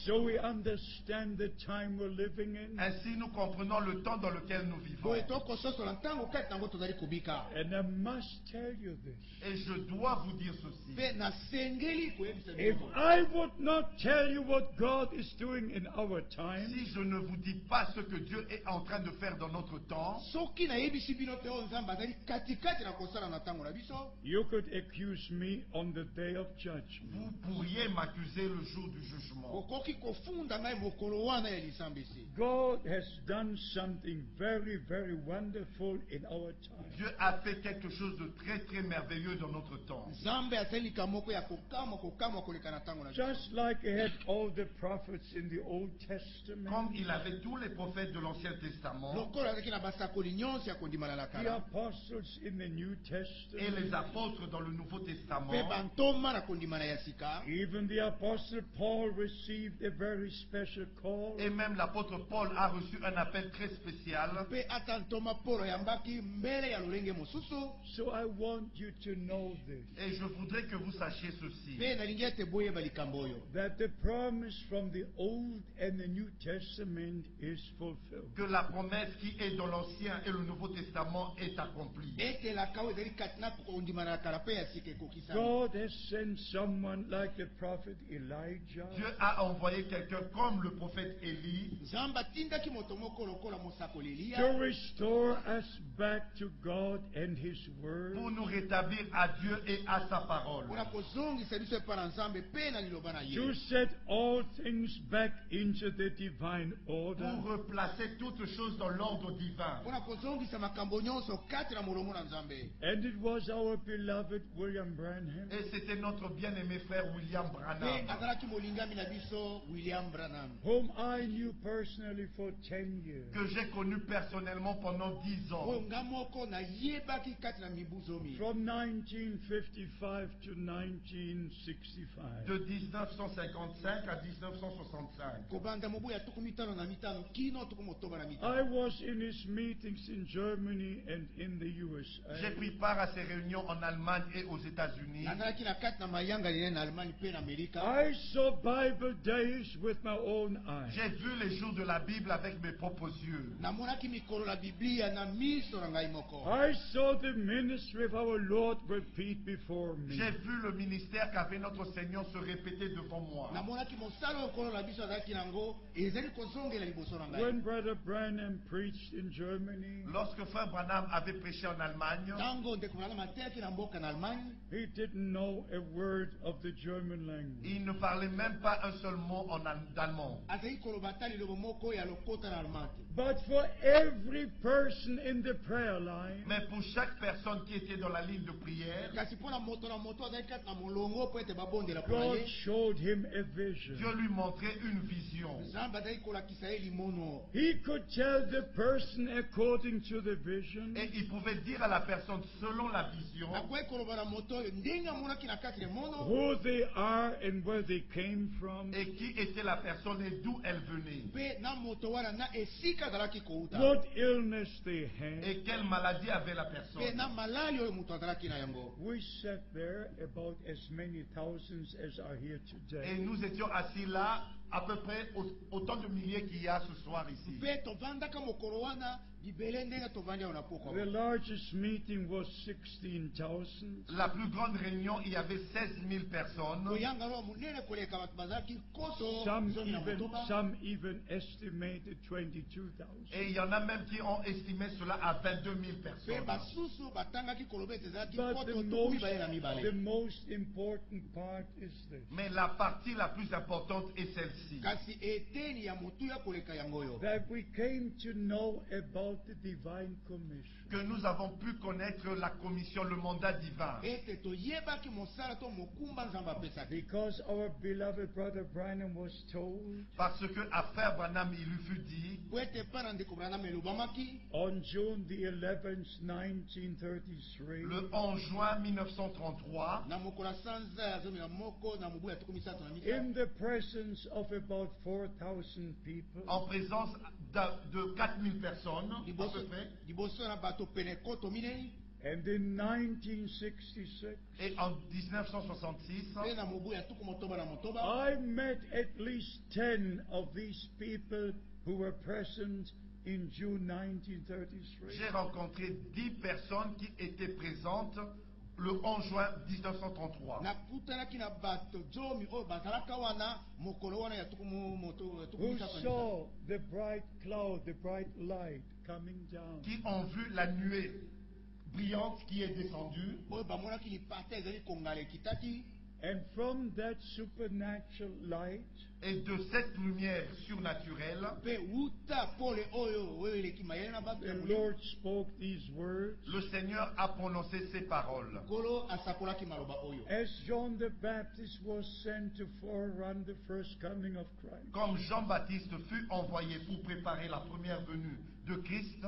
So we understand the time we're living in. Ainsi, nous comprenons le temps dans lequel nous vivons. And I must tell you this. Et je dois vous dire ceci. If I would not tell you what God is doing in our time, si je ne vous dis pas ce que Dieu est en train de faire dans notre temps, you could accuse me on the day of judgment. Vous pourriez m'accuser le jour du jugement. God has done something very, very wonderful in our time. Dieu a fait quelque chose de très, très merveilleux dans notre temps. Just like he had all the prophets in the Old Testament. Comme il avait tous les prophètes de l'Ancien Testament. The apostles in the New Testament. Et les apôtres dans le Nouveau Testament. Even the apostle Paul received a very special call. Et même l'apôtre Paul a reçu un appel très spécial. So I want you to know this. Et je voudrais que vous sachiez ceci. That the promise from the Old and the New Testament is fulfilled. Que la promesse qui est dans l'Ancien et le Nouveau Testament est accomplie. God has sent someone like the prophet Elijah. Dieu a envoyé quelqu'un comme le prophète Élie. To restore us back to God and His Word. Pour nous rétablir à Dieu et à sa parole. To set all things back into the divine order. Pour replacer toutes choses dans l'ordre divin. And it was our beloved William Branham. Et c'était notre bien-aimé frère William Branham. Whom I knew personally for 10 years. Que j'ai connu personnellement pendant 10 ans. From 1955 to 1965. De 1955 à 1965. I was in his meetings in Germany and in the USA. J'ai pris part à ses réunions en Allemagne et aux États-Unis. I saw Bible days with my own eyes. J'ai vu les jours de la Bible avec mes propres yeux. I saw the ministry of our Lord repeat before me. J'ai vu le ministère qu'avait notre Seigneur se répéter devant moi. When Brother Branham preached in Germany, lorsque frère Branham avait prêché en Allemagne, he didn't know a word of the German language. Il ne parlait même pas un seul mot d'allemand. But for every person in the prayer line, mais pour chaque personne qui était dans la ligne de prière, God showed him a vision. Dieu lui montrait une vision. He could tell the person according to the vision. Et il pouvait dire à la personne selon la vision who they are and where they came from. Et qui était la personne et d'où elle venait. What illness they had. Et quelle maladie avait la personne. We sat there about as many thousands as are here today. Et nous étions assis là à peu près autant de milliers qu'il y a ce soir ici. The largest meeting was 16,000. La plus grande réunion, il y avait 16 000 personnes. Some even estimated 22,000. Et il y en a même qui ont estimé cela à 22 000 personnes. But the most important part is this. Mais la partie la plus importante est celle-ci. That we came to know about about the divine commission. Que nous avons pu connaître la commission, le mandat divin. Because our beloved brother Branham was told Parce que à frère Branham il lui fut dit on June the 11th, 1933, le 11 juin 1933 in the presence of about 4,000 people, en présence de 4000 personnes à peu près. And in 1966, Et en 1966, I met at least 10 of these people who were present in June 1933. j'ai rencontré 10 personnes qui étaient présentes le 11 juin 1933. Who saw the bright cloud, the bright light coming down. Qui ont vu la nuée brillante qui est descendue. And from that supernatural light, et de cette lumière surnaturelle, the Lord spoke these words. Le Seigneur a prononcé ces paroles. As John the Baptist was sent to forerun the first coming of Christ, Comme Jean-Baptiste fut envoyé pour préparer la première venue de Christ,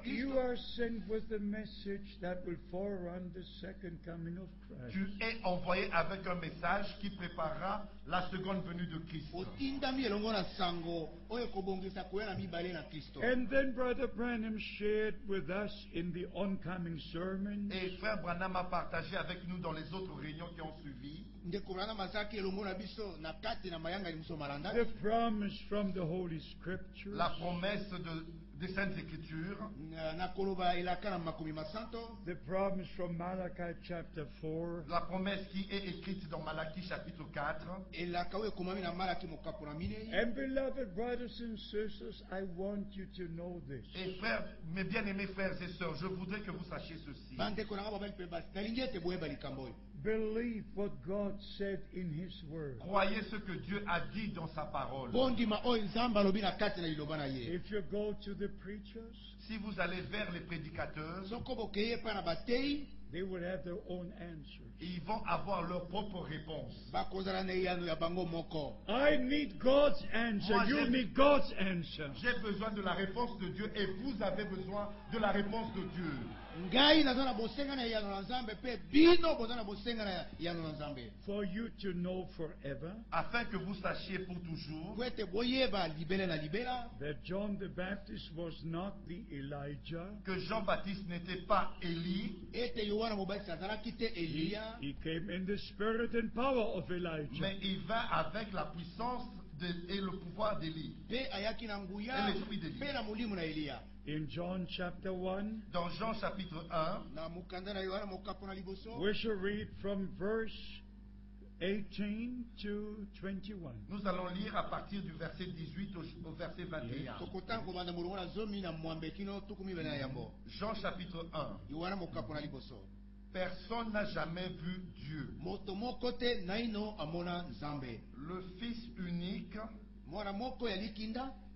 you are sent with the message that will forerun the second coming of Christ. tu es envoyé avec un message qui préparera la seconde venue de Christ. And then Brother Branham shared with us in the oncoming sermons Et frère Branham a partagé avec nous dans les autres réunions qui ont suivi the promise from the Holy Scriptures, la promesse des Saintes Écritures, the promise from Malachi chapter 4, la promesse qui est écrite dans Malachie chapitre 4. and beloved brothers and sisters, I want you to know this. Et frères, mes bien-aimés frères et sœurs, je voudrais que vous sachiez ceci. Believe what God said in His Word. Croyez ce que Dieu a dit dans sa parole. If you go to the preachers, Si vous allez vers les prédicateurs, they will have their own answers. ils vont avoir leur propre réponse. I need God's answer. Moi, You j'ai- need God's answer. J'ai besoin de la réponse de Dieu et vous avez besoin de la réponse de Dieu. For you to know forever Afin que vous sachiez pour toujours that John the Baptist was not the Elijah. que Jean-Baptiste n'était pas Élie, He came in the spirit and power of Elijah. mais il vint avec la puissance et le pouvoir d'Élie. In John chapter 1, Dans Jean chapitre 1, we shall read from verse 18 to 21. nous allons lire à partir du verset 18 au verset 21. Jean chapitre 1. Personne n'a jamais vu Dieu. Le Fils unique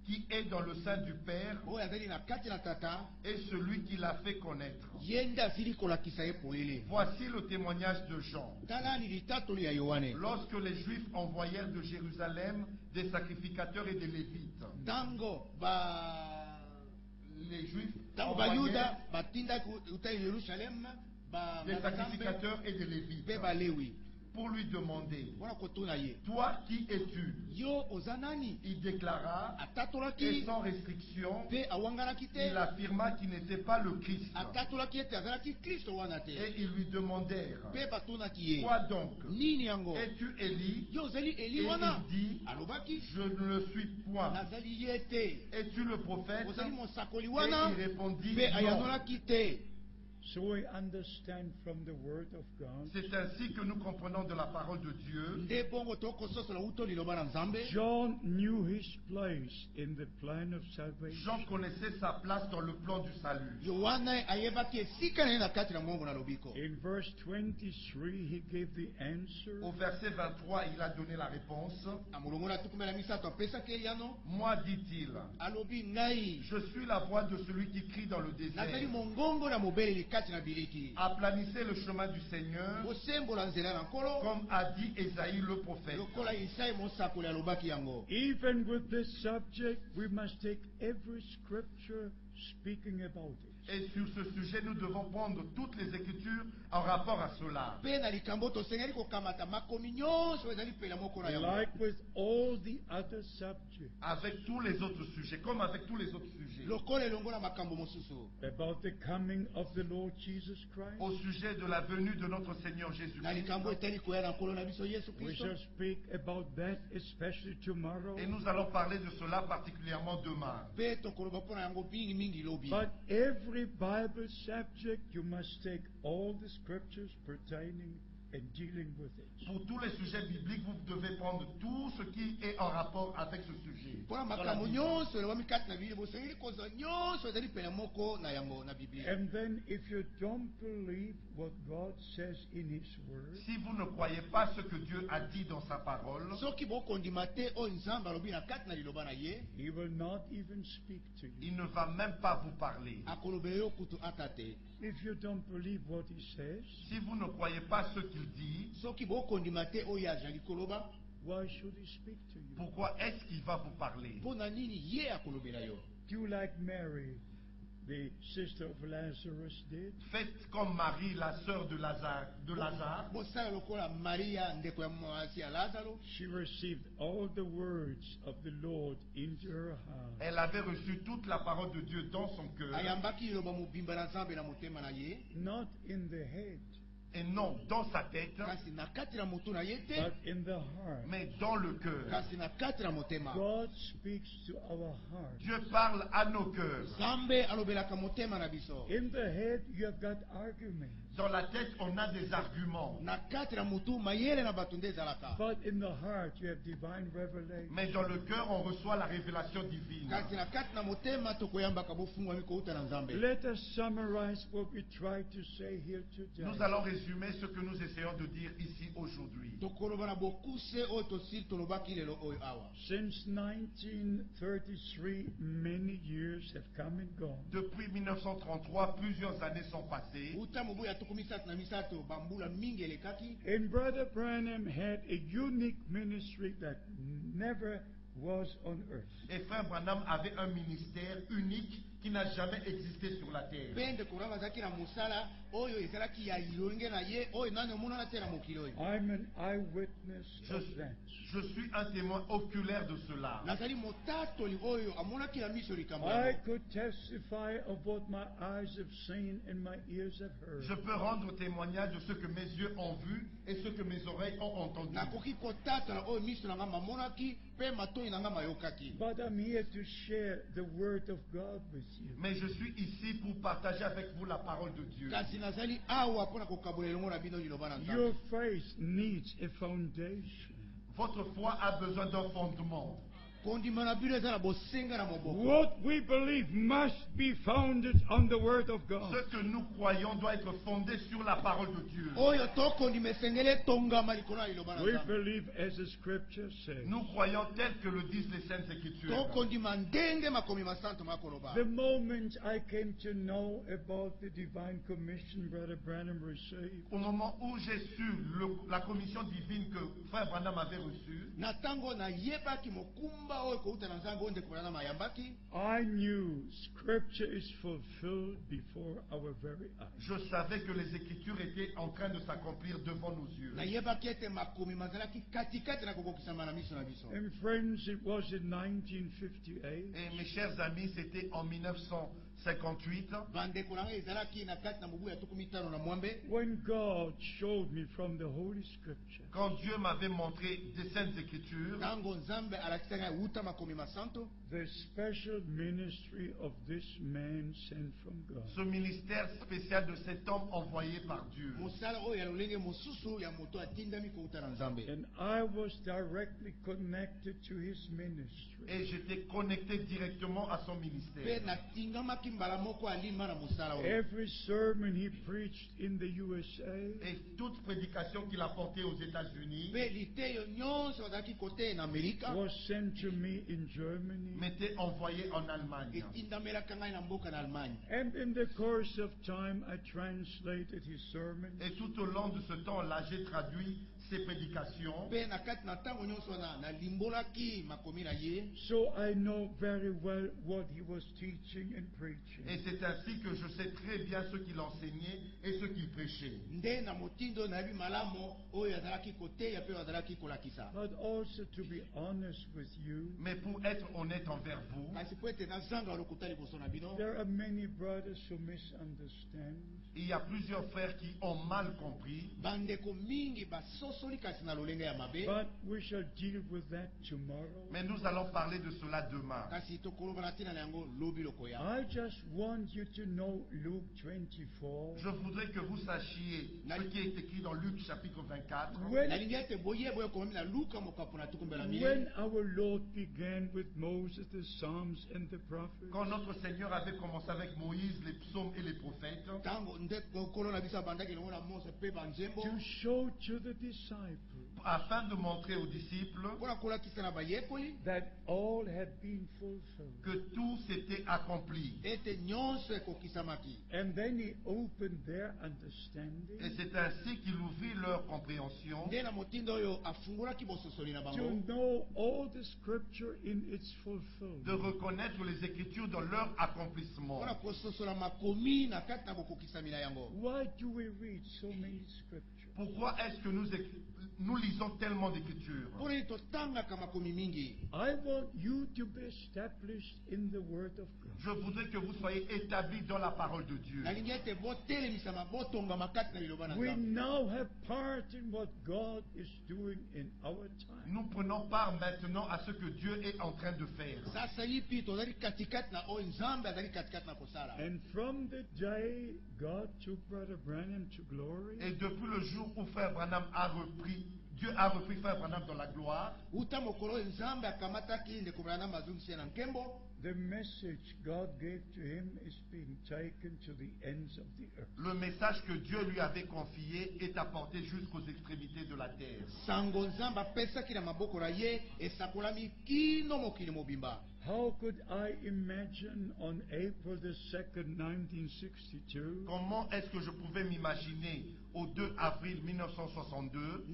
qui est dans le sein du Père est celui qui l'a fait connaître. Voici le témoignage de Jean. Lorsque les Juifs envoyèrent de Jérusalem des sacrificateurs et des Lévites, les Juifs envoyèrent des sacrificateurs et des Lévites pour lui demander, toi qui es-tu? Il déclara, et sans restriction, il affirma qu'il n'était pas le Christ. Et ils lui demandèrent, quoi donc? Es-tu Élie? Et il dit, je ne le suis point. Es-tu le prophète? Et il répondit, non. So we understand from the Word of God. C'est ainsi que nous comprenons de la parole de Dieu. John knew his place in the plan of salvation. Jean connaissait sa place dans le plan du salut. In verse 23, he gave the answer. Au verset 23, il a donné la réponse. Moi, dit-il, je suis la voix de celui qui crie dans le désert. Aplanissez le chemin du Seigneur, comme a dit Ésaïe le prophète. Even with this subject, we must take every scripture speaking about it. Et sur ce sujet, nous devons prendre toutes les Écritures en rapport à cela. Like with all the other subjects. Avec tous les autres sujets, comme avec tous les autres sujets. About the coming of the Lord Jesus Christ. Au sujet de la venue de notre Seigneur Jésus-Christ. We shall speak about that especially tomorrow. Et nous allons parler de cela particulièrement demain. But every Bible subject, you must take all the scriptures pertaining and dealing with it. Pour tous les sujets bibliques, vous devez prendre tout ce qui est en rapport avec ce sujet. And then if you don't believe what God says in His Word, si vous ne croyez pas ce que Dieu a dit dans sa parole, He will not even speak to you. il ne va même pas vous parler. If you don't believe what He says, si vous ne croyez pas ce qu'il dit, why should He speak to you? Pourquoi est-ce qu'il va vous parler? Do you like Mary, the sister of Lazarus, did? Faites comme Marie, la sœur de Lazare. She received all the words of the Lord into her heart. Elle avait reçu toute la parole de Dieu dans son cœur. Not in the head, et non dans sa tête, but in the heart. mais dans le cœur. God speaks to our heart. Dieu parle à nos cœurs. In the head, you have got arguments. Dans la tête, on a des arguments. But in the heart, you have divine revelation. Mais dans le cœur, on reçoit la révélation divine. Let us summarize what we try to say here today. Nous allons résumer ce que nous essayons de dire ici aujourd'hui. Since 1933, many years have come and gone. Depuis 1933, plusieurs années sont passées. And Brother Branham had a unique ministry that never was on earth. Et Frère Branham avait un ministère unique qui n'a jamais existé sur la terre. I'm an eyewitness of that. Je suis un témoin oculaire de cela. I could testify of what my eyes have seen and my ears have heard. Je peux rendre témoignage de ce que mes yeux ont vu et ce que mes oreilles ont entendu. But I'm here to share the Word of God with you. Mais je suis ici pour partager avec vous la parole de Dieu. Your faith needs a foundation. Votre foi a besoin d'un fondement. What we believe must be founded on the Word of God. Ce que nous croyons doit être fondé sur la parole de Dieu. We believe as the Scripture says. Nous croyons tel que le disent les Saintes Écritures. The moment I came to know about the divine commission Brother Branham received, au moment où j'ai su la commission divine que Frère Branham avait reçue, I knew Scripture is fulfilled before our very eyes. Je savais que les Écritures étaient en train de s'accomplir devant nos yeux. And friends, it was in 1958. Et mes chers amis, c'était en 1958. 58. When God showed me from the Holy Scripture Quand Dieu m'avait montré des Saintes Écritures, the special ministry of this man sent from God. ce ministère spécial de cet homme envoyé par Dieu. And I was directly connected to his ministry. Et j'étais connecté directement à son ministère. Every sermon he preached in the USA Et toute prédication qu'il a portée aux États-Unis was sent to me in Germany. m'était envoyé en Allemagne. And in the course of time, I translated his sermons. Et tout au long de ce temps-là, j'ai traduit ses prédications. So I know very well what he was teaching and preaching. Et c'est ainsi que je sais très bien ce qu'il enseignait et ce qu'il prêchait. But also to be honest with you, Mais pour être honnête envers vous, there are many brothers who misunderstand. il y a plusieurs frères qui ont mal compris. But we shall deal with that tomorrow. Mais nous allons parler de cela demain. I just want you to know Luke 24. Je voudrais que vous sachiez ce qui est écrit dans Luc chapitre 24. When our Lord began with Moses, the Psalms and the prophets, Quand notre Seigneur avait commencé avec Moïse, les psaumes et les prophètes, to show to the disciples afin de montrer aux disciples that all had been fulfilled. que tout s'était accompli. And then he opened their understanding Et c'est ainsi qu'il ouvrit leur compréhension to know all the scripture in its fulfillment. de reconnaître les Écritures dans leur accomplissement. Why do we read so many scriptures? Pourquoi est-ce que nous lisons tellement d'Écritures? I want you to be established in the Word of God. Je voudrais que vous soyez établis dans la parole de Dieu. We now have part in what God is doing in our time. Nous prenons part maintenant à ce que Dieu est en train de faire. And from the day God took Brother Branham to glory, Et depuis le jour où Frère Branham a repris, Dieu a repris Frère Branham dans la gloire, the message God gave to him is being taken to the ends of the earth. le message que Dieu lui avait confié est apporté jusqu'aux extrémités de la terre. How could I imagine on April the 2nd, 1962, Comment est-ce que je pouvais m'imaginer au 2 avril 1962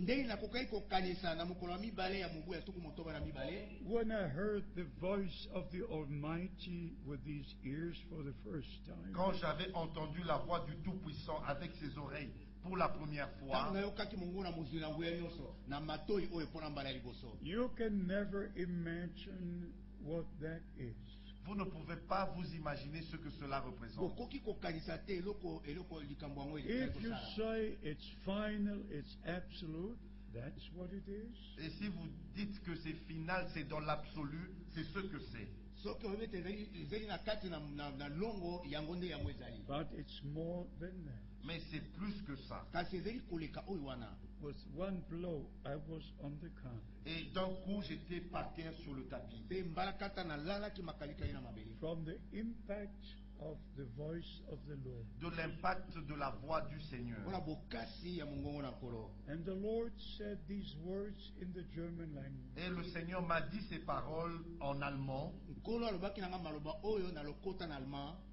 when I heard the voice of the Almighty with these ears for the first time? quand j'avais entendu la voix du Tout-Puissant avec ses oreilles pour la première fois? You can never imagine what that is. Vous ne pouvez pas vous imaginer ce que cela représente. If you say it's final, it's absolute, that's what it is. Et si vous dites que c'est final, c'est dans l'absolu, c'est ce que c'est. But it's more than that. Mais c'est plus que ça. With one blow, I was on the carpet. Et d'un coup, j'étais par terre sur le tapis. From the impact of the voice of the Lord. De l'impact de la voix du Seigneur. And the Lord said these words in the German language. Et le Seigneur m'a dit ces paroles en allemand.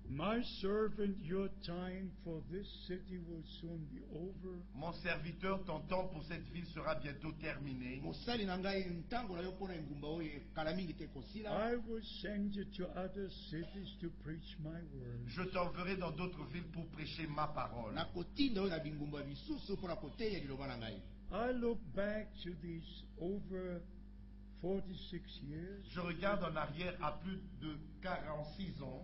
My servant, your time for this city will soon be over. Mon serviteur, ton temps pour cette ville sera bientôt terminé. I will send you to other cities to preach my word. Je t'enverrai dans d'autres villes pour prêcher ma parole. I look back to these over 46 years. Je regarde en arrière à plus de 46 ans.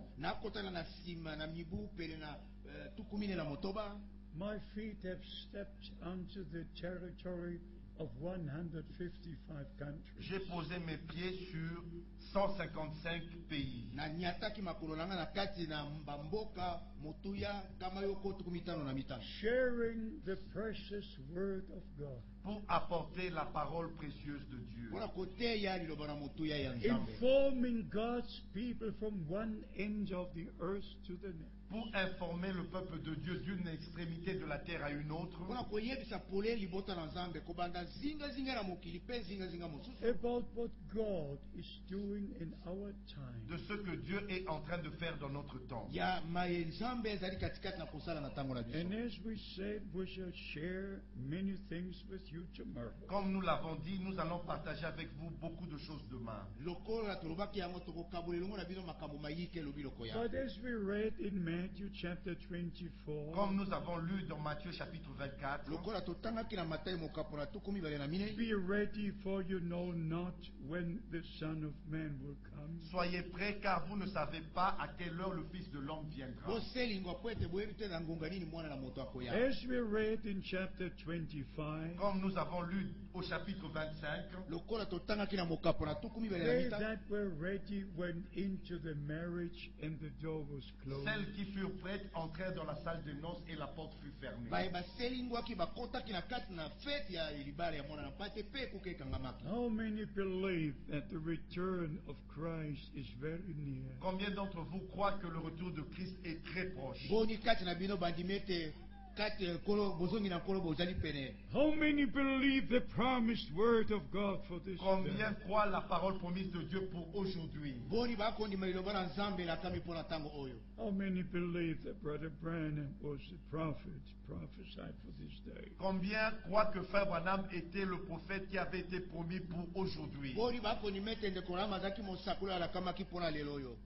My feet have stepped onto the territory of 155 countries. J'ai posé mes pieds sur 155 pays. Sharing the precious word of God. Pour apporter la parole précieuse de Dieu. Informing God's people from one end of the earth to the next. Pour informer le peuple de Dieu d'une extrémité de la terre à une autre. About what God is doing in our time. De ce que Dieu est en train de faire dans notre temps. And as we said, we shall share many things with you tomorrow. Comme nous l'avons dit, nous allons partager avec vous beaucoup de choses demain. But as we read in Matthew chapter 24, comme nous avons lu dans Matthieu chapitre 24, be ready, for you know not when the Son of Man will come. Soyez prêts, car vous ne savez pas à quelle heure le Fils de l'homme viendra. As we read in chapter 25, comme nous avons lu au chapitre 25, they that were ready went into the marriage and the door was closed. Celles qui furent prêtes entrèrent dans la salle de noces et la porte fut fermée. How many believe that the return of Christ is very near? Combien d'entre vous croient que le retour de Christ est très proche? How many believe the promised word of God for this day? Combien croient la parole promise de Dieu pour aujourd'hui? How many believe that Brother Branham was the prophet prophesied for this day? Combien croient que Frère Branham était le prophète qui avait été promis pour aujourd'hui?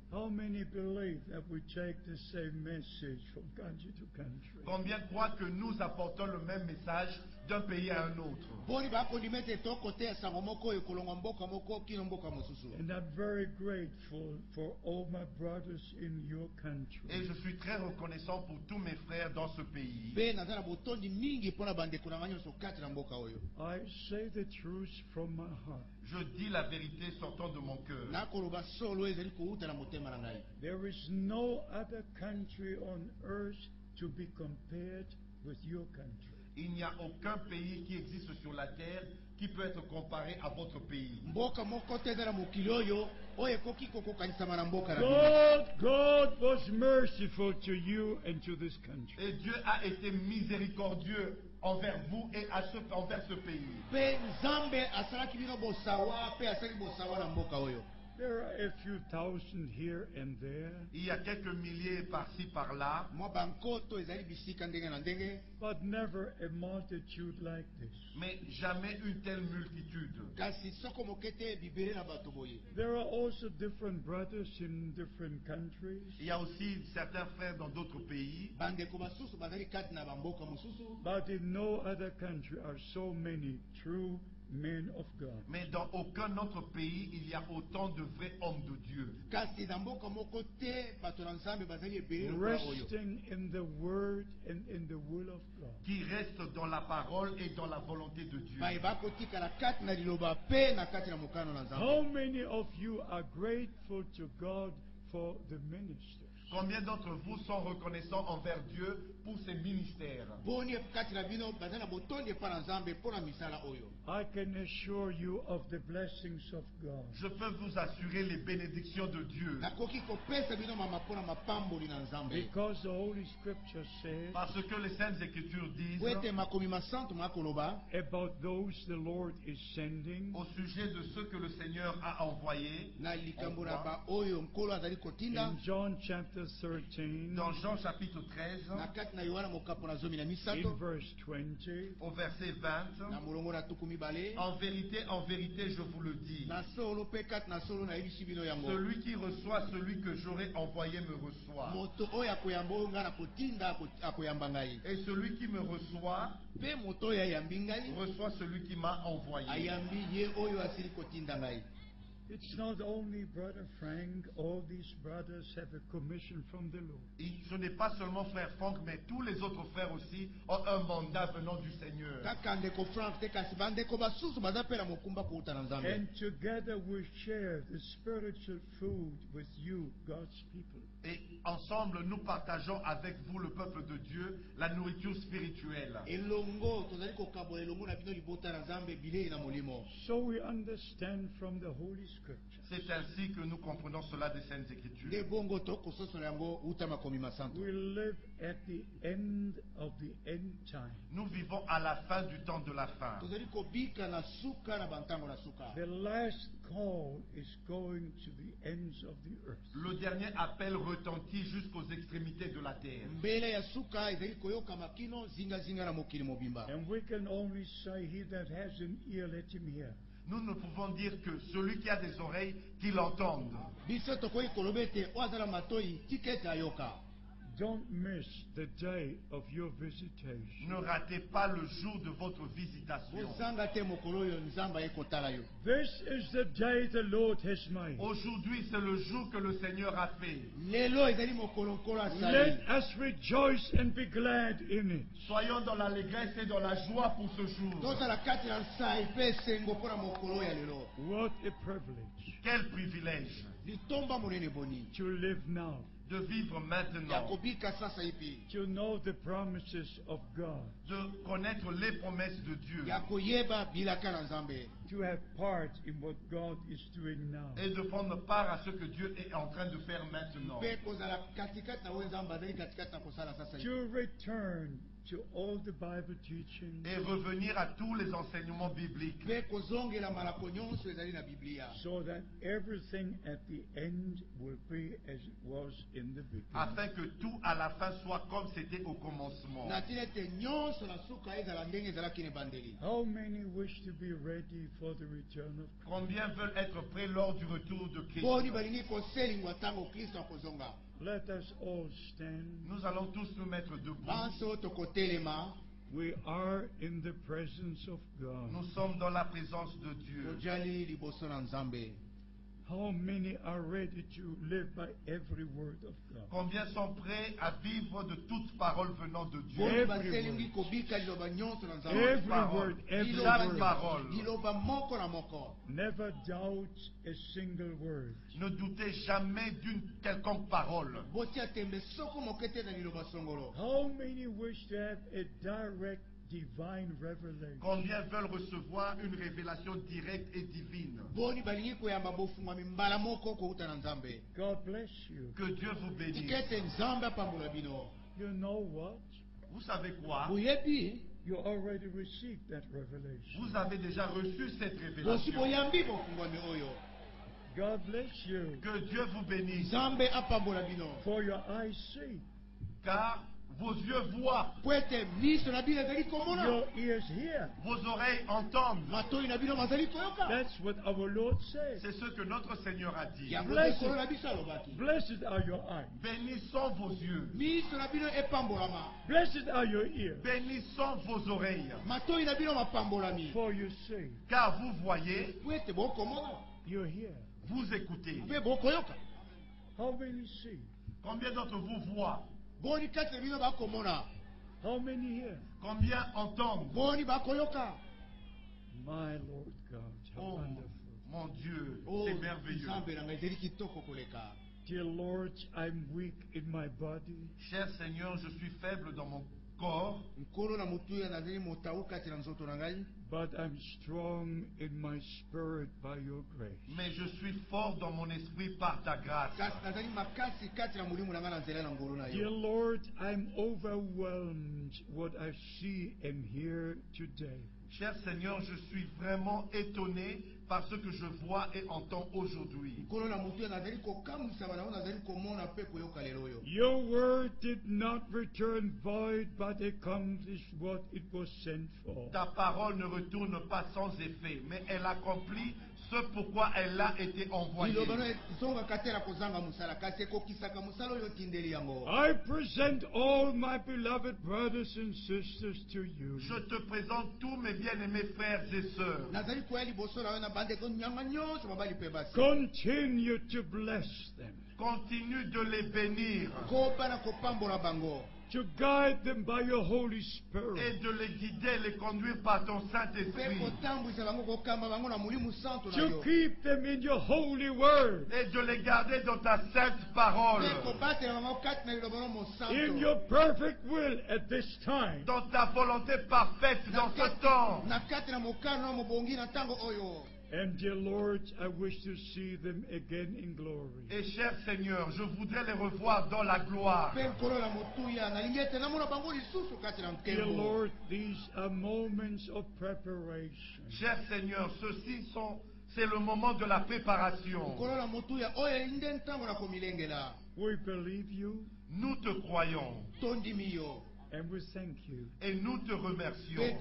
How many believe that we take the same message from country to country? Combien croient que nous apportons le même message d'un pays à un autre? And I'm very grateful for all my brothers in your country. Et je suis très reconnaissant pour tous mes frères dans ce pays. I say the truth from my heart. Je dis la vérité sortant de mon cœur. There is no other country on earth to be compared with your country. Il n'y a aucun pays qui existe sur la terre qui peut être comparé à votre pays. God was merciful to you and to this country. Et Dieu a été miséricordieux envers vous et envers ce pays. There are a few thousand here and there. Il y a quelques milliers par-ci par-là. But never a multitude like this. Mais jamais une telle multitude. There are also different brothers in different countries. Il y a aussi certains frères dans d'autres pays. But in no other country are so many true men of God. Mais dans aucun autre pays, il y a autant de vrais hommes de Dieu. Resting in the word and in the will of God. Qui restent dans la parole et dans la volonté de Dieu. How many of you are grateful to God for the ministers? Combien d'entre vous sont reconnaissants envers Dieu pour ses ministères? I can assure you of the blessings of God. Je peux vous assurer les bénédictions de Dieu. Because the Holy Scripture says Parce que les Saintes Écritures disent about those the Lord is sending. Au sujet de ceux que le Seigneur a envoyés. In John chapter 13, dans Jean chapitre 13, verse 20, au verset 20, en vérité, je vous le dis, celui qui reçoit celui que j'aurai envoyé me reçoit. Et celui qui me reçoit celui qui m'a envoyé. It's not only Brother Frank, all these brothers have a commission from the Lord. Ce n'est pas seulement frère Frank, mais tous les autres frères aussi ont un mandat venant du Seigneur. And together we share the spiritual food with you, God's people. Et ensemble, nous partageons avec vous, le peuple de Dieu, la nourriture spirituelle. So we understand from the Holy Scripture. C'est ainsi que nous comprenons cela des Saintes Écritures. We live at the end of the end time. Nous vivons à la fin du temps de la fin. The last call is going to the ends of the earth. Le dernier appel retentit jusqu'aux extrémités de la terre. And we can only say, he that has an ear, let him hear. Nous ne pouvons dire que celui qui a des oreilles, qu'il entende. Don't miss the day of your visitation. Ne ratez pas le jour de votre visitation. This is the day the Lord has made. Aujourd'hui, c'est le jour que le Seigneur a fait. Let us rejoice and be glad in it. Soyons dans l'allégresse et dans la joie pour ce jour. What a privilege. Quel privilège to live now. De vivre maintenant. To know the promises of God. De connaître les promesses de Dieu. To have part in what God is doing now. Et de prendre part à ce que Dieu est en train de faire maintenant. To return to all the Bible teaching. Et revenir à tous les enseignements bibliques. So that everything at the end will be as it was in the beginning. Afin que tout à la fin soit comme c'était au commencement. How many wish to be ready for the return of Christ? Combien veulent être prêts lors du retour de Christ? Let us all stand. Nous allons tous nous mettre debout. We are in the presence of God. Nous sommes dans la présence de Dieu. How many are ready to live by every word of God? Combien sont prêts à vivre de toute parole venant de Dieu? Every word, chaque parole. Never doubt a single word. Ne doutez jamais d'une quelconque parole. How many wish to have a direct divine revelation? Combien veulent recevoir une révélation directe et divine? God bless you. Que Dieu vous bénisse. You know what? Vous savez quoi? You already received that revelation. Vous avez déjà reçu cette révélation. God bless you. Que Dieu vous bénisse. For your eyes see. Car vos yeux voient. Your ears hear. Vos oreilles entendent. That's what our Lord says. C'est ce que notre Seigneur a dit. Blessed are your eyes. Bénis sont vos yeux. Blessed are your ears. Bénis sont vos oreilles. For you see. Car vous voyez. You hear. Vous écoutez. How many see? Combien d'entre vous voient? How many hear? Combien entendent? My Lord God, how wonderful. Mon Dieu, c'est merveilleux. Dear Lord, I'm weak in my body. Cher Seigneur, je suis faible dans mon corps. But I'm strong in my spirit by your grace. Mais je suis fort dans mon esprit par ta grâce. Dear Lord, I'm overwhelmed what I see and hear today. Cher Seigneur, je suis vraiment étonné par ce que je vois et entends aujourd'hui. Your word did not return void, but accomplished what it was sent for. Ta parole ne retourne pas sans effet, mais elle accomplit ce pourquoi elle a été envoyée. I present all my beloved brothers and sisters to you. Je te présente tous mes bien-aimés frères et sœurs. Continue to bless them. Continue de les bénir. To guide them by your Holy Spirit. Et de les guider, les conduire par ton Saint-Esprit. To keep them in your holy word. Et de les garder dans ta sainte parole. In your perfect will at this time. Dans ta volonté parfaite dans ce temps. And dear Lord, I wish to see them again in glory. Et cher Seigneur, je voudrais les revoir dans la gloire. Dear Lord, these are moments of preparation. Cher Seigneur, c'est le moment de la préparation. We believe you. Nous te croyons. And we thank you. Et nous te remercions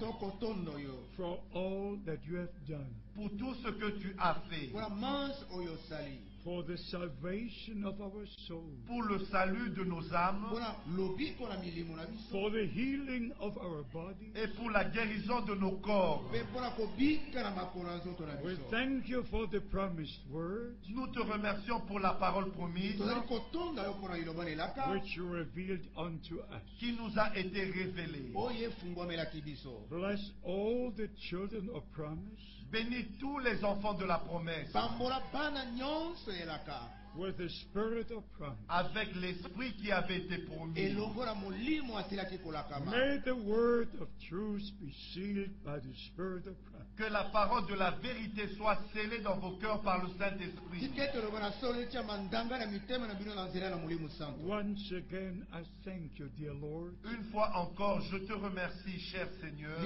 for all that you have done. Pour tout ce que tu as fait. For the salvation of our souls. Pour le salut de nos âmes. For the healing of our bodies. Et pour la guérison de nos corps. We thank you for the promised word. Nous te remercions pour la parole promise. Which you revealed unto us. Qui nous a été révélée. Bless all the children of promise. Bénis tous les enfants de la promesse. With the spirit of promise. Avec l'esprit qui avait été promis. May the word of truth be sealed by the spirit of promise. Que la parole de la vérité soit scellée dans vos cœurs par le Saint-Esprit. Once again, I thank you, dear Lord. Une fois encore, je te remercie, cher Seigneur,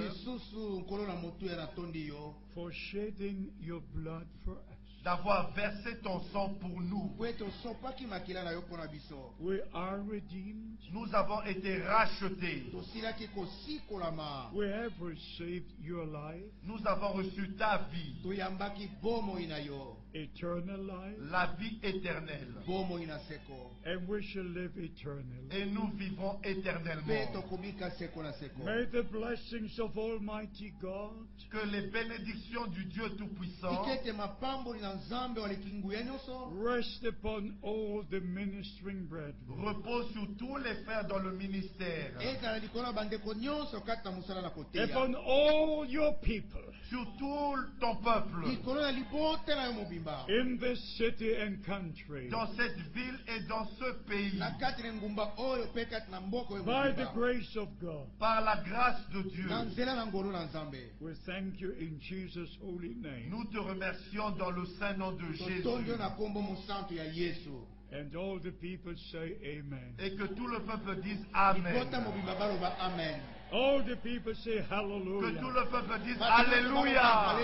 for shedding your blood for us. D'avoir versé ton sang pour nous. We are redeemed. Nous avons été rachetés. We have received your life. Nous avons reçu ta vie. Eternal life. La vie éternelle. And we shall live eternally. Et nous vivrons éternellement. May the blessings of Almighty God. Que les bénédictions du Dieu Tout-Puissant rest upon all the ministering brethren. Repose sur tous les frères dans le ministère. Upon all your people. Sur tout ton peuple. In this city and country. Dans cette ville et dans ce pays. By the grace of God. Par la grâce de Dieu. We thank you in Jesus' holy name. Nous te remercions dans le saint nom de Jésus. And all the people say amen. Et que tout le peuple dise amen. All the people say hallelujah. Que tout le peuple dise alléluia.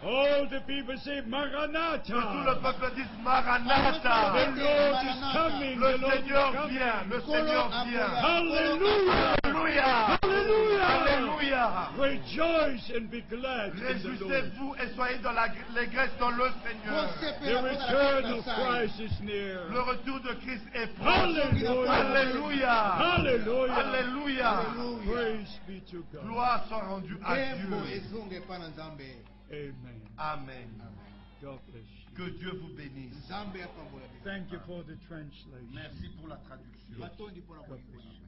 All the people say Maranatha. Que tout le peuple dise Maranatha. The Lord is coming. Le Seigneur vient. Le Seigneur vient. Hallelujah. Alléluia. Hallelujah. Alléluia. Rejoice and be glad. Réjouissez-vous et soyez dans l'allégresse dans le Seigneur. The return of Christ is near. Le retour de Christ est proche. Hallelujah. Alléluia. Hallelujah. Alléluia. Praise be to God. Gloire soit rendue à Dieu. Amen. Amen. God bless you. Que Dieu vous bénisse. Thank you for the translation. Merci pour la traduction. God bless you.